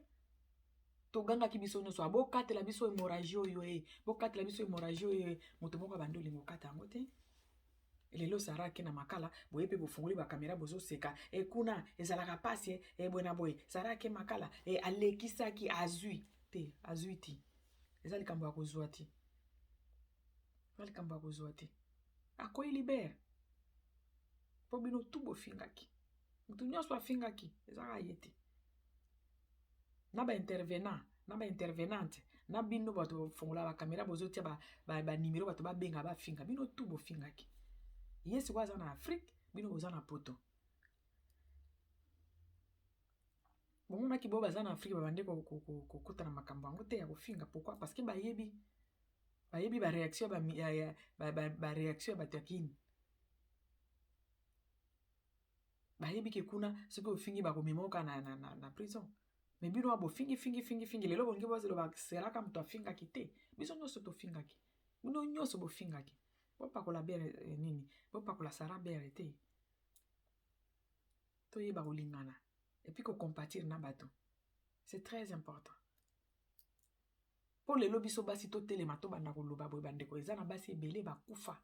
To ganga ki biso nyonso abo katela biso hémorragie oyo bo katela biso hémorragie oyo moto moko bando lingo kata yango te. Lelo Sara ke na makala boye pe bo fongoli ba kamera bozo seka kuna ezalaka pasi bona boye Sara ke makala alekisaki azui te azui ti. Ezali kambo ya kozwa ti. Ezali kambo ya kozwa ti. Akoyi libere. Po bino tu bo fingaki. Mutu nyonso afingaki. Ezaka yete. Na ba intervenante. Na bino bato fongola ba kamera bozo tia ba numéro bato ba benga ba finga. Bino tu bo fingaki. Yesi kwa za na Afrique, bino boza na poto. Bongo na ki bo baza na Afrique ba bande ko kota na makambo yango te ya ko finga. Pourquoi? Parce que ba yebi ba réaction ba réaction ba takini. Ba yebi ke kuna soki ofingi ba komemoka na prison. Mais bino abo fingi lelo bongi bo zelo ba seraka mto afinga kite. Biso nyonso to fingaki. Bino nyonso bo fingaki. Bo pakola bere nini? Bo pakola Sara bere te. To yeba kolingana. Et puis ko compatir na bato. C'est très important. Pour les lobiso basi to telema to banda koloba boy bande ko ezana basi ebele ba kufa.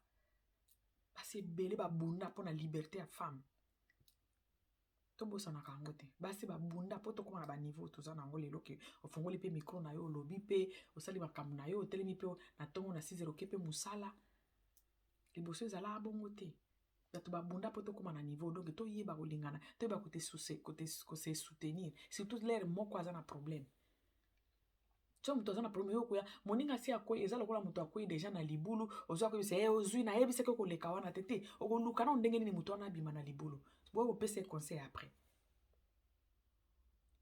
Basi ebele ba bunda pour la liberté à femme. tobosana kango te basi babunda po tokóma na baniveau toza nango lelo ke ofongoli mpe micro na yo olobi mpe osali makambo na yo otelemi mpe na ntongo na 6 oke mpe mosala liboso ezalaka bongo te bato babunda mpo tokóma na niveau donc toyeba kolingana toyeba kose soutenir surtout lere moko aza na problème so moto aza na problème yo koya moninga si akwei eza lokola moto akwei deja na libulu ozwa koyebisa ozwi nayebisaki okoleka wana te te okoluka na ndenge nini moto wana abima na libulu boye kopesa conseil après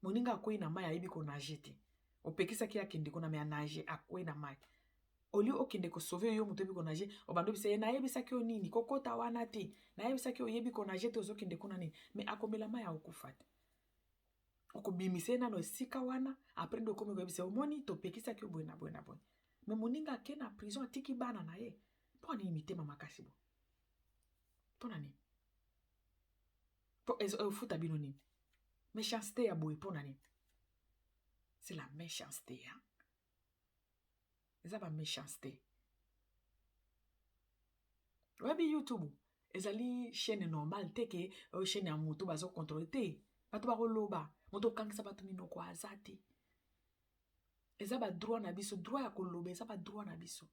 moninga akwei na mai ayebi konage te opekisaki akende kona me anage akwei na mai oli okende kosauve yo moto oyebi konage obando bisa ye nayebisaki yo nini kokota wana te nayebisaki oyebi konage te ozokende kuna nini me akomela mai akokufa te okobimisa ye nano esika wana apres nde okomi koyebisa omoni topekisaki yo boye na boye na boye me moninga ake na prison atiki bana na ye mpo nini mitema makasi bo mpo na nini mpo efuta bino nini méchanceté ya boye mpo na nini c'est la méchanceté ya eza baméchanceté oyebi youtube ezali chaîne normale te ke oyo chaîne ya moto bazokontrole te bato bakoloba moto okangisa bato minoko aza te eza badroit na biso droit ya koloba eza badroit na biso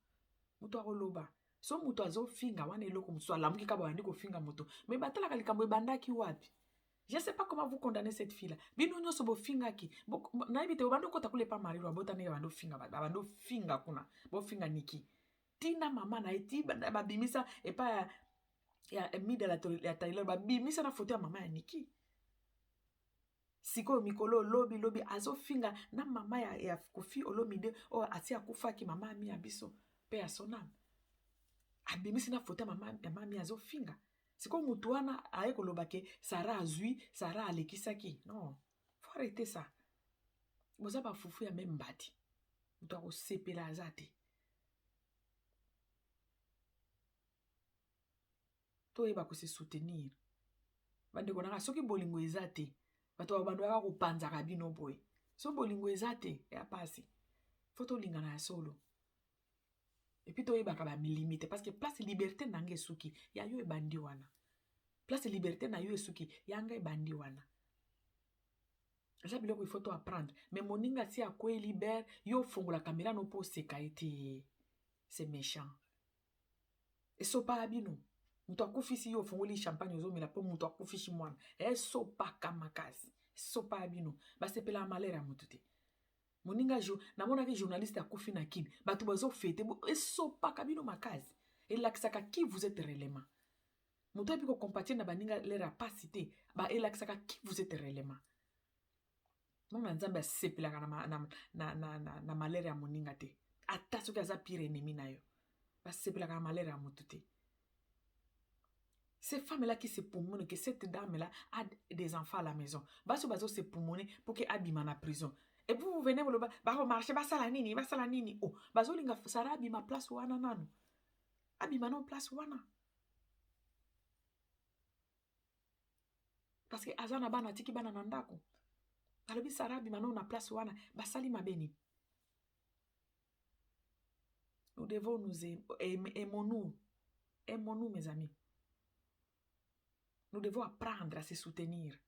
moto akoloba so moto azofinga wana eloko mosusu alamuki kaka babandi kofinga moto me batalaka likambo ebandaki wapi je sais pas comment vous condamnez cette fille là bino nyonso bofingaki nayebi te bobandi okota kula epa mariro abotani babandi ofinga kuna bofinga niki tina mama na ye ti babimisa epa ya mida ya Taylor babimisa na foto ya mama ya niki sikoyo mikolo lobi azofinga na mama ya Koffi Olomide oyo asi akufaki mama ami ya biso mpe ya sonam abimisi na foto ya mama ami azofinga sikoyo motu wana aye koloba ke Sara azwi Sara alekisaki non faut arrêter ça boza bafufu ya meme mbati moto akosepela aza te toyeba kose soutenir bandeko nanga soki bolingo eza te bato babando yaka kopanzaka bino boye so bolingo eza te ya pasi fo tolingana ya solo epuis toyebaka bamilimite parce que place liberté nanga esuki ya yo ebandi wana place liberté na yo esuki yanga ebandi wana eza biloko ifo to apprendre mais moninga si akwei libere yo ofongola kamera no mpo oseka ye te c'est méchant esopaka bino moto akufisi yo ofongoli champagne ozomela mpo moto akufisi mwana esopaka makasi esopaka bino basepelaka malere ya moto te moninga namonaki journaliste akufi na kini bato bazofete esopaka bino makasi elakisaka qui vous êtes réellement moto ayebi kocompatir na baninga lere ya pasi te elakisaka qui vous êtes réellement mona nzambe asepelaka na malere ya moninga te ata soki aza pire ennemi na yo basepelaka na malere ya moto te. Ces femmes-là qui se poumonent, que cette dame-là a des enfants à la maison. Baso baso se poumonner pour que abima na prison. Et vous venez vous le ba marcher ba sala nini. Oh, baso linga sara abima place wana nanu. Abima non place wana. Parce que azana bana tiki bana nandako. Alobi sara abima non na place wana, basali mabeni. Nous devons nous aimons-nous. Aimons-nous mes amis. Nous devons apprendre à se soutenir.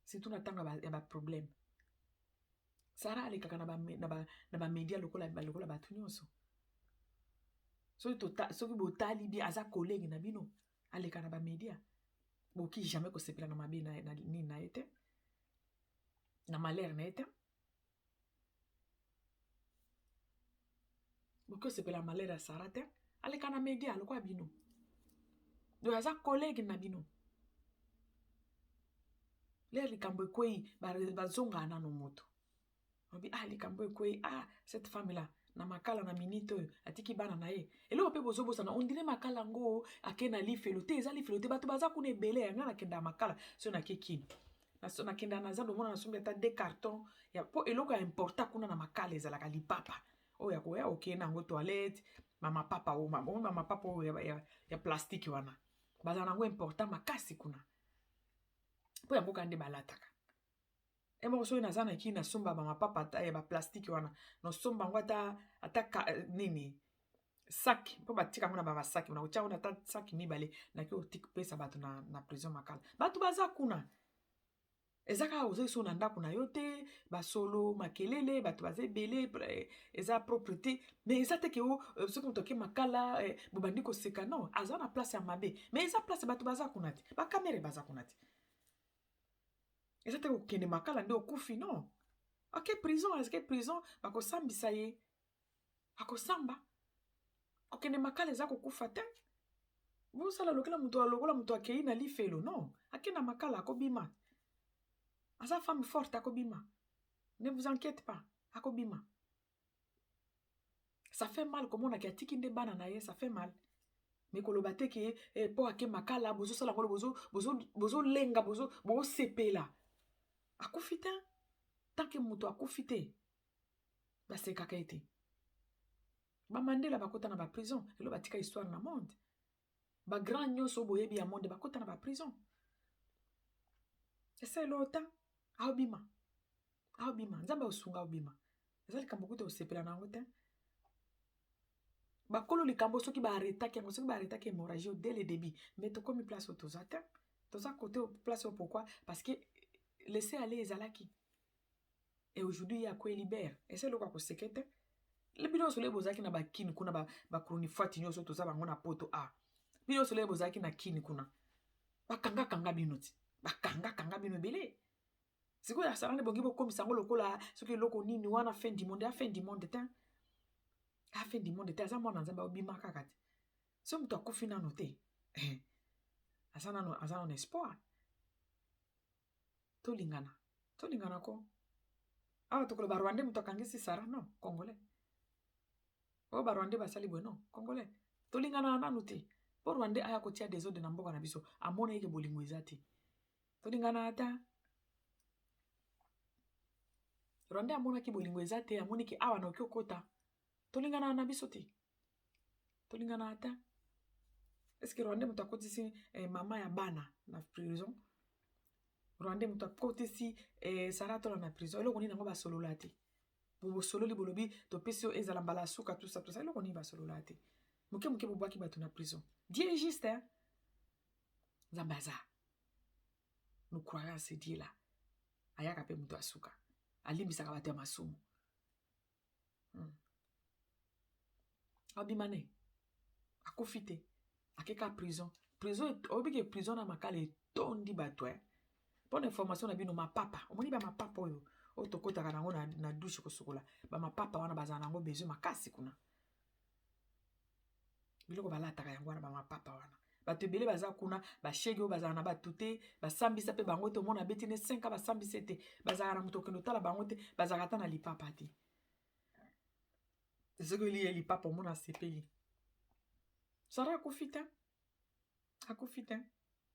Surtout na tanga ba problème. Sara alekaka na ba media lokola batu nyonso. Soki botali bi aza collègue na bino aleka na ba media. Boki jamais ko sepela na mabe na nini na ete. Na malheur na ete. Boki sepela malheur ya Sara te aleka na media lokola bino. Do aza collègue na bino. Le likambo ekwei bazonga na no moto. Obi likambo ekwei cette femme là na makala na minute oyo atiki bana na ye. Eloko pe bozobosa na on dirait makala ngo akena lifelo te eza lifelo te bato baza kuna ebele ya ngana kenda makala so na kekini. Na kenda na zando mona na sombi ata des cartons ya po eloko ya important kuna na makala ezalaka lipapa. Oya ko ya okena ngo toilette mama papa o ya plastique wana. Baza nango important makasi kuna. Po ya mboka nde balataka. Emo so ina zana ki na somba ba mapapa ya ba plastique wana. No somba ngo ata nini. Sac, po batika ngona ba sac, na ucha ngona ata sac mibale na ki otik pesa bato na prison makala. Bato baza kuna. ezaka ozo so na ndako na yo te basolo makelele bato baza ebele eza propreté mais eza te ke soki moto ake makala bobandi koseka non aza na place ya mabe mais eza place bato baza kuna te bakamere baza kuna te eza te kokende makala nde okufi non ake prison ezake prison bakosambisa ye akosamba kokende makala eza kokufa te bosala lokola moto akei na lifelo non ake na makala akobima aza femme forte akobima. Ne vous inquiétez pas, akobima. Ça fait mal comme on a kiatiki nde bana na ye, ça fait mal. Mais koloba te ke po ake makala bozo sala ngolo bozo lenga bozo sepela. Akufite. Tant que muto akufite. Ba se kakaite. Ba Mandela bakota na ba prison, elo batika histoire na monde. Ba grand nyoso boyebi ya monde bakota na ba prison. Et ça lota aobima. Aobima, nzamba osunga aobima. Ezali kambo te osepela na ngote. Bakolo likambo soki ba arrêtaki yango soki ba arrêtaki hémorragie dès le début mais to komi place au tozata toza côté place au pourquoi parce que laisser aller ezalaki et aujourd'hui ya ko libère et c'est le quoi ko sekete le bino sole bozaki na bakini kuna ba chronique nyoso toza bango na poto a bino sole bozaki na kini kuna bakanga binoti bakanga bino belé siko ya salane bongi bokomisa ngo lokola soki loko nini wana fin du monde te a fin du monde te aza mwana nzambe obima kaka te so moto akufi nano te aza nano espoir tolingana ko awa tokolo barwande moto akangisi sara non congolais oyo barwande basali boye non congolais tolingana nanu te mpo rwande aya kotia desordre na mboka na biso amona eke bolingo eza te tolingana ata rwande amonaki bolingo eza te amoniki awa na oki okota tolingana na biso te tolingana ata est-ce que rwande moto akotisi mama ya bana na prison rwande moto akotisi sara tola na prison eloko nini yango basolola te bosololi bolobi topesi yo ezala mbala suka tout ça eloko nini basolola te moke bobwaki bato na prison Dieu est juste hein nzambe aza nous croyons à ce Dieu là ayaka mpe moto asuka alimbisaka bato ya masumu abimane akufi te akeka prison oyebike prison na makala etondi bato mpona information na bino mapapa omoni bamapapa oyo tokotaka nango na douche kosokola bamapapa wana bazala nango besoin makasi kuna biloko balataka yango wana bamapapa wana bato ebele baza kuna bashege oyo bazala na bato te basambisa mpe bango te omona beti ne 5 basambisa te bazalaka na moto okende otala bango te bazalaka ata na lipapa te soki olie lipapa omona asepeli sara akufi te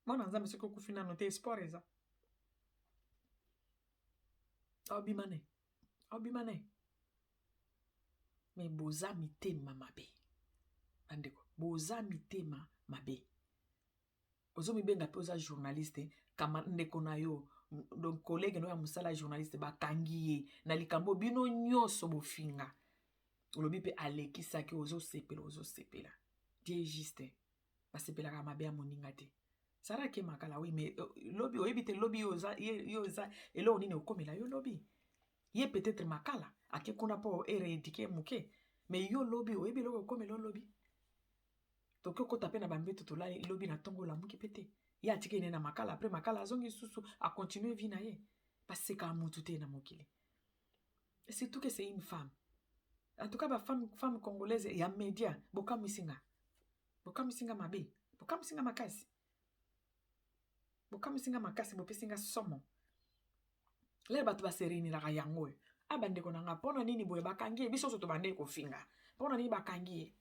mwana nzambe soki okufi nano te espoir eza aobimane me boza mitema mabe bandeko boza mitema mabe ozomibenga mpe oza journaliste kama ndeko na yo donc collègue no ya mosala journaliste bakangi ye na likambo bino nyonso bofinga olobi mpe alekisaki ozosepela die juste basepelaka mabe ya moninga te sara ake makala wi mais lobi oyebi te lobi yo eza eloko nini okomela yo lobi ye peut-être makala ake kuna mpo eredike moke mais yo lobi oyebi eloko okomela yo lobi toki okota mpe na bambeto tolali lobi na ntongo olamuki mpe te ye atiki ene na makala apres makala azongi susu akontinue vi na ye baseka mutu te na mokili et surtout que c'est une femme en tout cas bafemme congolaise ya média bokamisinga mabe bokamisinga makasi bopesinga somo lelo bato baserenilaka yango oyo abandeko nanga mpona nini boye bakangi ye biso oso tobandeki kofinga mpona nini bakangi ye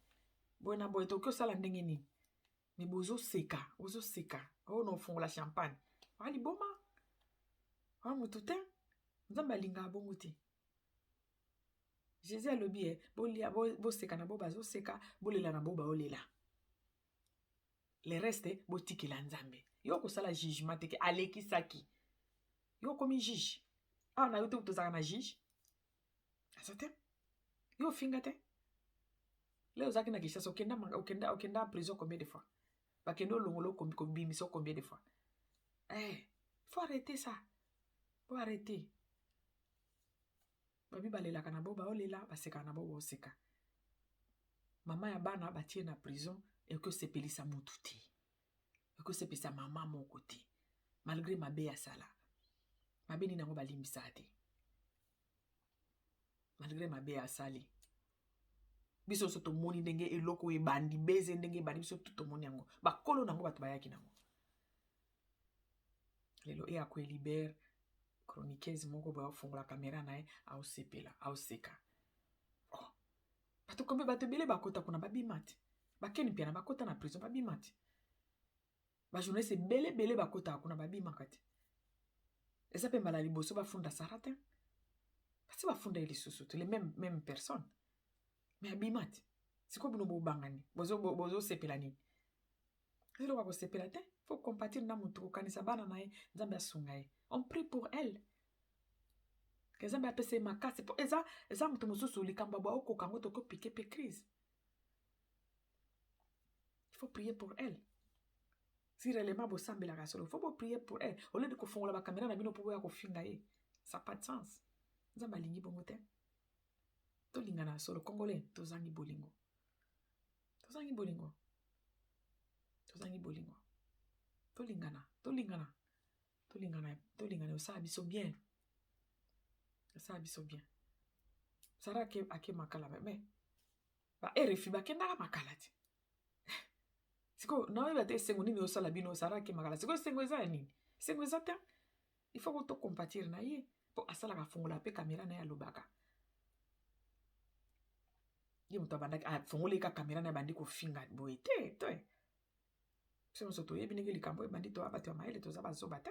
boye na boye toki osala ndenge nini me bozoseka oyo na ofungola champagne waliboma wa motu te nzambe alingaka bongo te jésus alobi boseka na bo bazoseka bolela na bo baolela le reste botikela nzambe yo kosala jugement teke alekisaki yo komi juge awa na yo te tozalaka na juge aza te yo ofinga te leo ozalaki na kishasa okenda prison combien de fois bakende olongola kobimisa combien de fois faut arrêter ça Pour arrêter. Babi balelaka na bo baolela baseka na bo boseka. Mama ya bana batie na prison et que sepelisa mutu te. Et que sepelisa mama moko te. Malgré mabe ya sala. Mabe ni nango balimbisa te. Malgré mabe ya sali. Biso soto moni ndenge eloko ebandi beze ndenge bandi biso tuto moni yango. Bakolo nango bato bayaki nango. Lelo e akwe libère chroniqueuse moko boya fungola caméra na ye au sepela au seka. Oh. Bato kombe bato bele bakota kuna babimati. Bakeni pia na bakota na prison babimati. Ba journaliste bele bakota kuna babimakati. Eza pe mbala liboso bafunda sarata. Parce bafunda ilisusu les mêmes personnes. Mais abimati. Siko bino bo bangani. Bozo sepela nini. Zelo kwa sepela te. Faut compatir na mutu ko kanisa bana na ye nzambe asunga ye. On prie pour elle. Que nzambe apese makasi po eza mutu mususu likambo ba oko kango to ko piquer pe crise. Il faut prier pour elle. Si réellement bo sambela ka solo, il faut prier pour elle. Au lieu de ko fongola ba caméra na bino po ya ko finga ye. Ça pas de sens. Nzambe alingi bongo te. To lingana solo congolais tozangi bolingo. Tozangi bolingo. Tozangi bolingo. To lingana osala biso bien. Osala biso bien. Sara ake makala mais ba RFI ba kendaka makala ti. Siko na ba te sengo nini osala bino Sara ake makala. Siko sengo eza nini? Sengo eza te. Il faut to compatir na ye po asala ka fongola pe caméra na ya lobaka. Ye muto abandaki fongola ka caméra na bandi ko finga boye te. Simo soto yebi ndenge likambo ebandi to abati wa maele to zaba zoba te.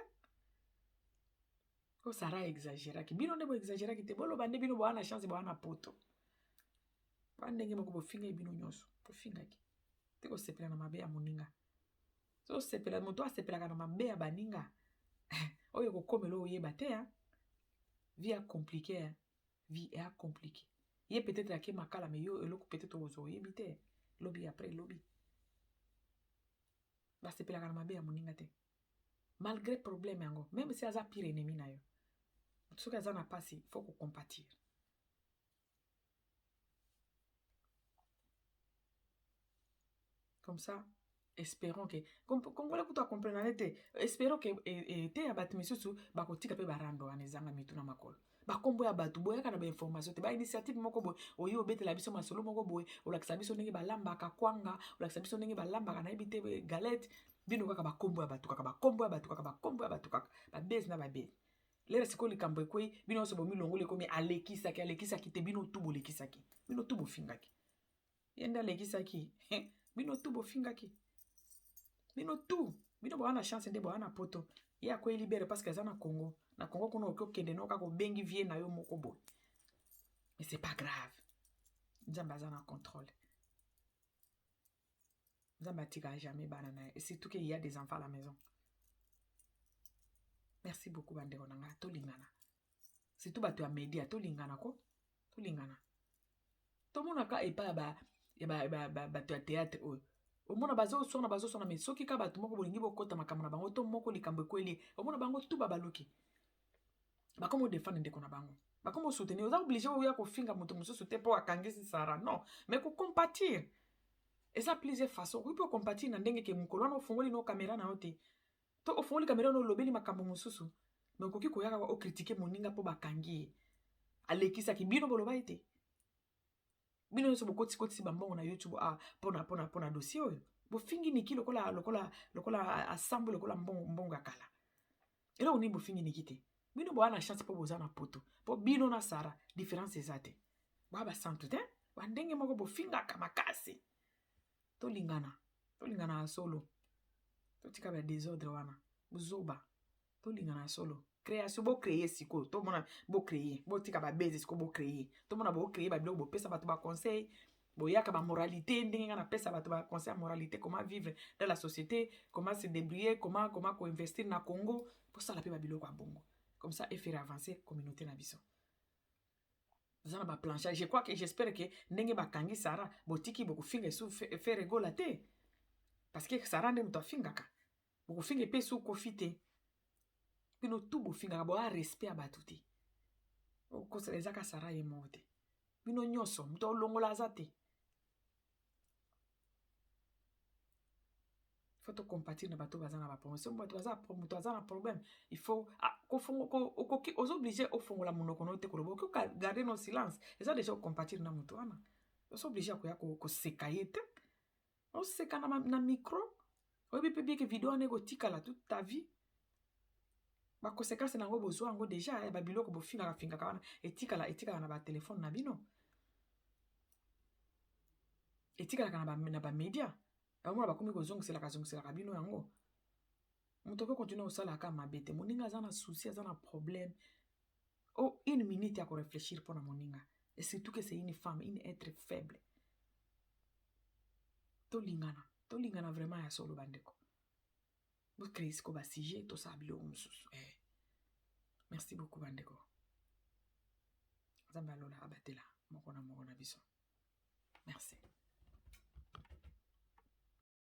Ko Sara exagéraki. Bino ndebo exagéraki te bolo bande bino boana chance boana poto. Bandenge moko bo finga bino nyonso. Po fingaki. Te ko sepela na mabe ya moninga. So sepela moto asepela na mabe ya baninga. Oyo ko komelo oyeba te ya. Vie a compliqué. Vie est compliqué. Ye peut-être ake makala mais yo eloko peut-être ozo yebi te. Lobby après lobby. Ba sepela na mabe ya moninga te. Malgré problème yango, même si aza pire ennemi na yo. Ce que ça pas si, il faut qu'on compatir. Comme ça, espérons que comme voilà pour toi comprendre espérons que te abatu misusu ba kotika pe barando anezanga mituna makolo. Ba kombo ya batu boya kana ba information te ba initiative moko boy oyo betela biso masolo moko boy olakisa biso ndenge balamba ka kwanga olakisa biso ndenge balamba kana ebite galette bino kaka ba kombo ya batu kaka ba kombo ya batu kaka ba kombo ya batu kaka ba base na ba base. Lera siko likambo ekwe bino so bomi longole komi alekisaki te bino tubo lekisaki bino tubo fingaki yenda lekisaki bino tubo fingaki bino tu bino bana chance nde bana poto ya ko libérer parce que ça na Congo kuna okokende no ka ko bengi vie na yo moko boy mais c'est pas grave nzamba za na contrôle nzamba tika jamais banana et surtout qu'il y a des enfants à la maison. Merci beaucoup bande onanga to lingana. Surtout bato ya media to lingana ko to lingana. To mona ka epa bato ya théâtre o. O mona bazo sona mais soki ka bato moko bolingi bokota makambo na bango to moko likambo ekweli. O mona bango tu babaluki. Ba komo défendre ndeko na bango. Ba komo soutenir. Oza obligé oya ko finga moto mususu te po akangisi Sara. Non, mais ko compatir. Et ça plusieurs façons. Oui peut compatir na ndenge ke mukolo na ofungoli no caméra na ote. To ofungoli caméra no lobeli makambo mususu. Mais koki koyaka o critiquer moninga po bakangi. Alekisaki bino boloba ite. Bino so bokoti koti bambongo na YouTube pona dossier oyo. Bo fingi niki lokola assemble lokola mbonga kala. Elo oni bo fingi niki te. Bino bo ana chance po boza na poto. Po bino na Sara différence ezate. Ba ba santu te. Ba ndenge moko bo finga kamakasi. To lingana solo. To tika ba désordre wana. Buzoba. To lingana solo. Création bo créer siko. To mona bo créer. Bo tika ba base siko bo créer. To mona bo créer ba biloko bo pesa bato ba conseil. Bo yaka ba moralité ndenge na pesa bato ba conseil moralité comment vivre dans la société, comment se débrouiller, comment ko investir na Congo pour ça la pe ba biloko bongo. Comme ça et faire avancer communauté na biso. Zana ba plancha. Je crois que j'espère que ndenge ba kangi Sara botiki boko finga sou faire rigola te. Parce que Sara ndenge to finga ka. Boko finga pe sou kofite. bino tu bofingaka boya respect ya bato te okosala ezaka sara ye moko te bino nyonso moto olongola aza te faut tocompatir na bato baza na baproblème so moto aza na problème il faut ozooblige ofongola monoko no te koloba okoki garder no silence eza déjà ocompatir na moto wana ozo oblige akoya koseka ye te oseka na micro oyebi mpe bieke video wana ekotikala toute ta vie bakonsekanse nango bozwa yango déjà ya babiloko bofingaka wana etikala na batelefone na bino etikalaka na bamedia bamona bakomi kozongiselaka bino yango moto oke continue kosalaka mabe te moninga aza na souci aza na problème une minute ya korefléchir mpo na moninga et surtout que c'est une femme une être faible tolingana vraiment ya solo bandeko bocrée siko basujet tosala biloko mosusu merci beaucoup bandeko nzambe alola abatela moko na biso merci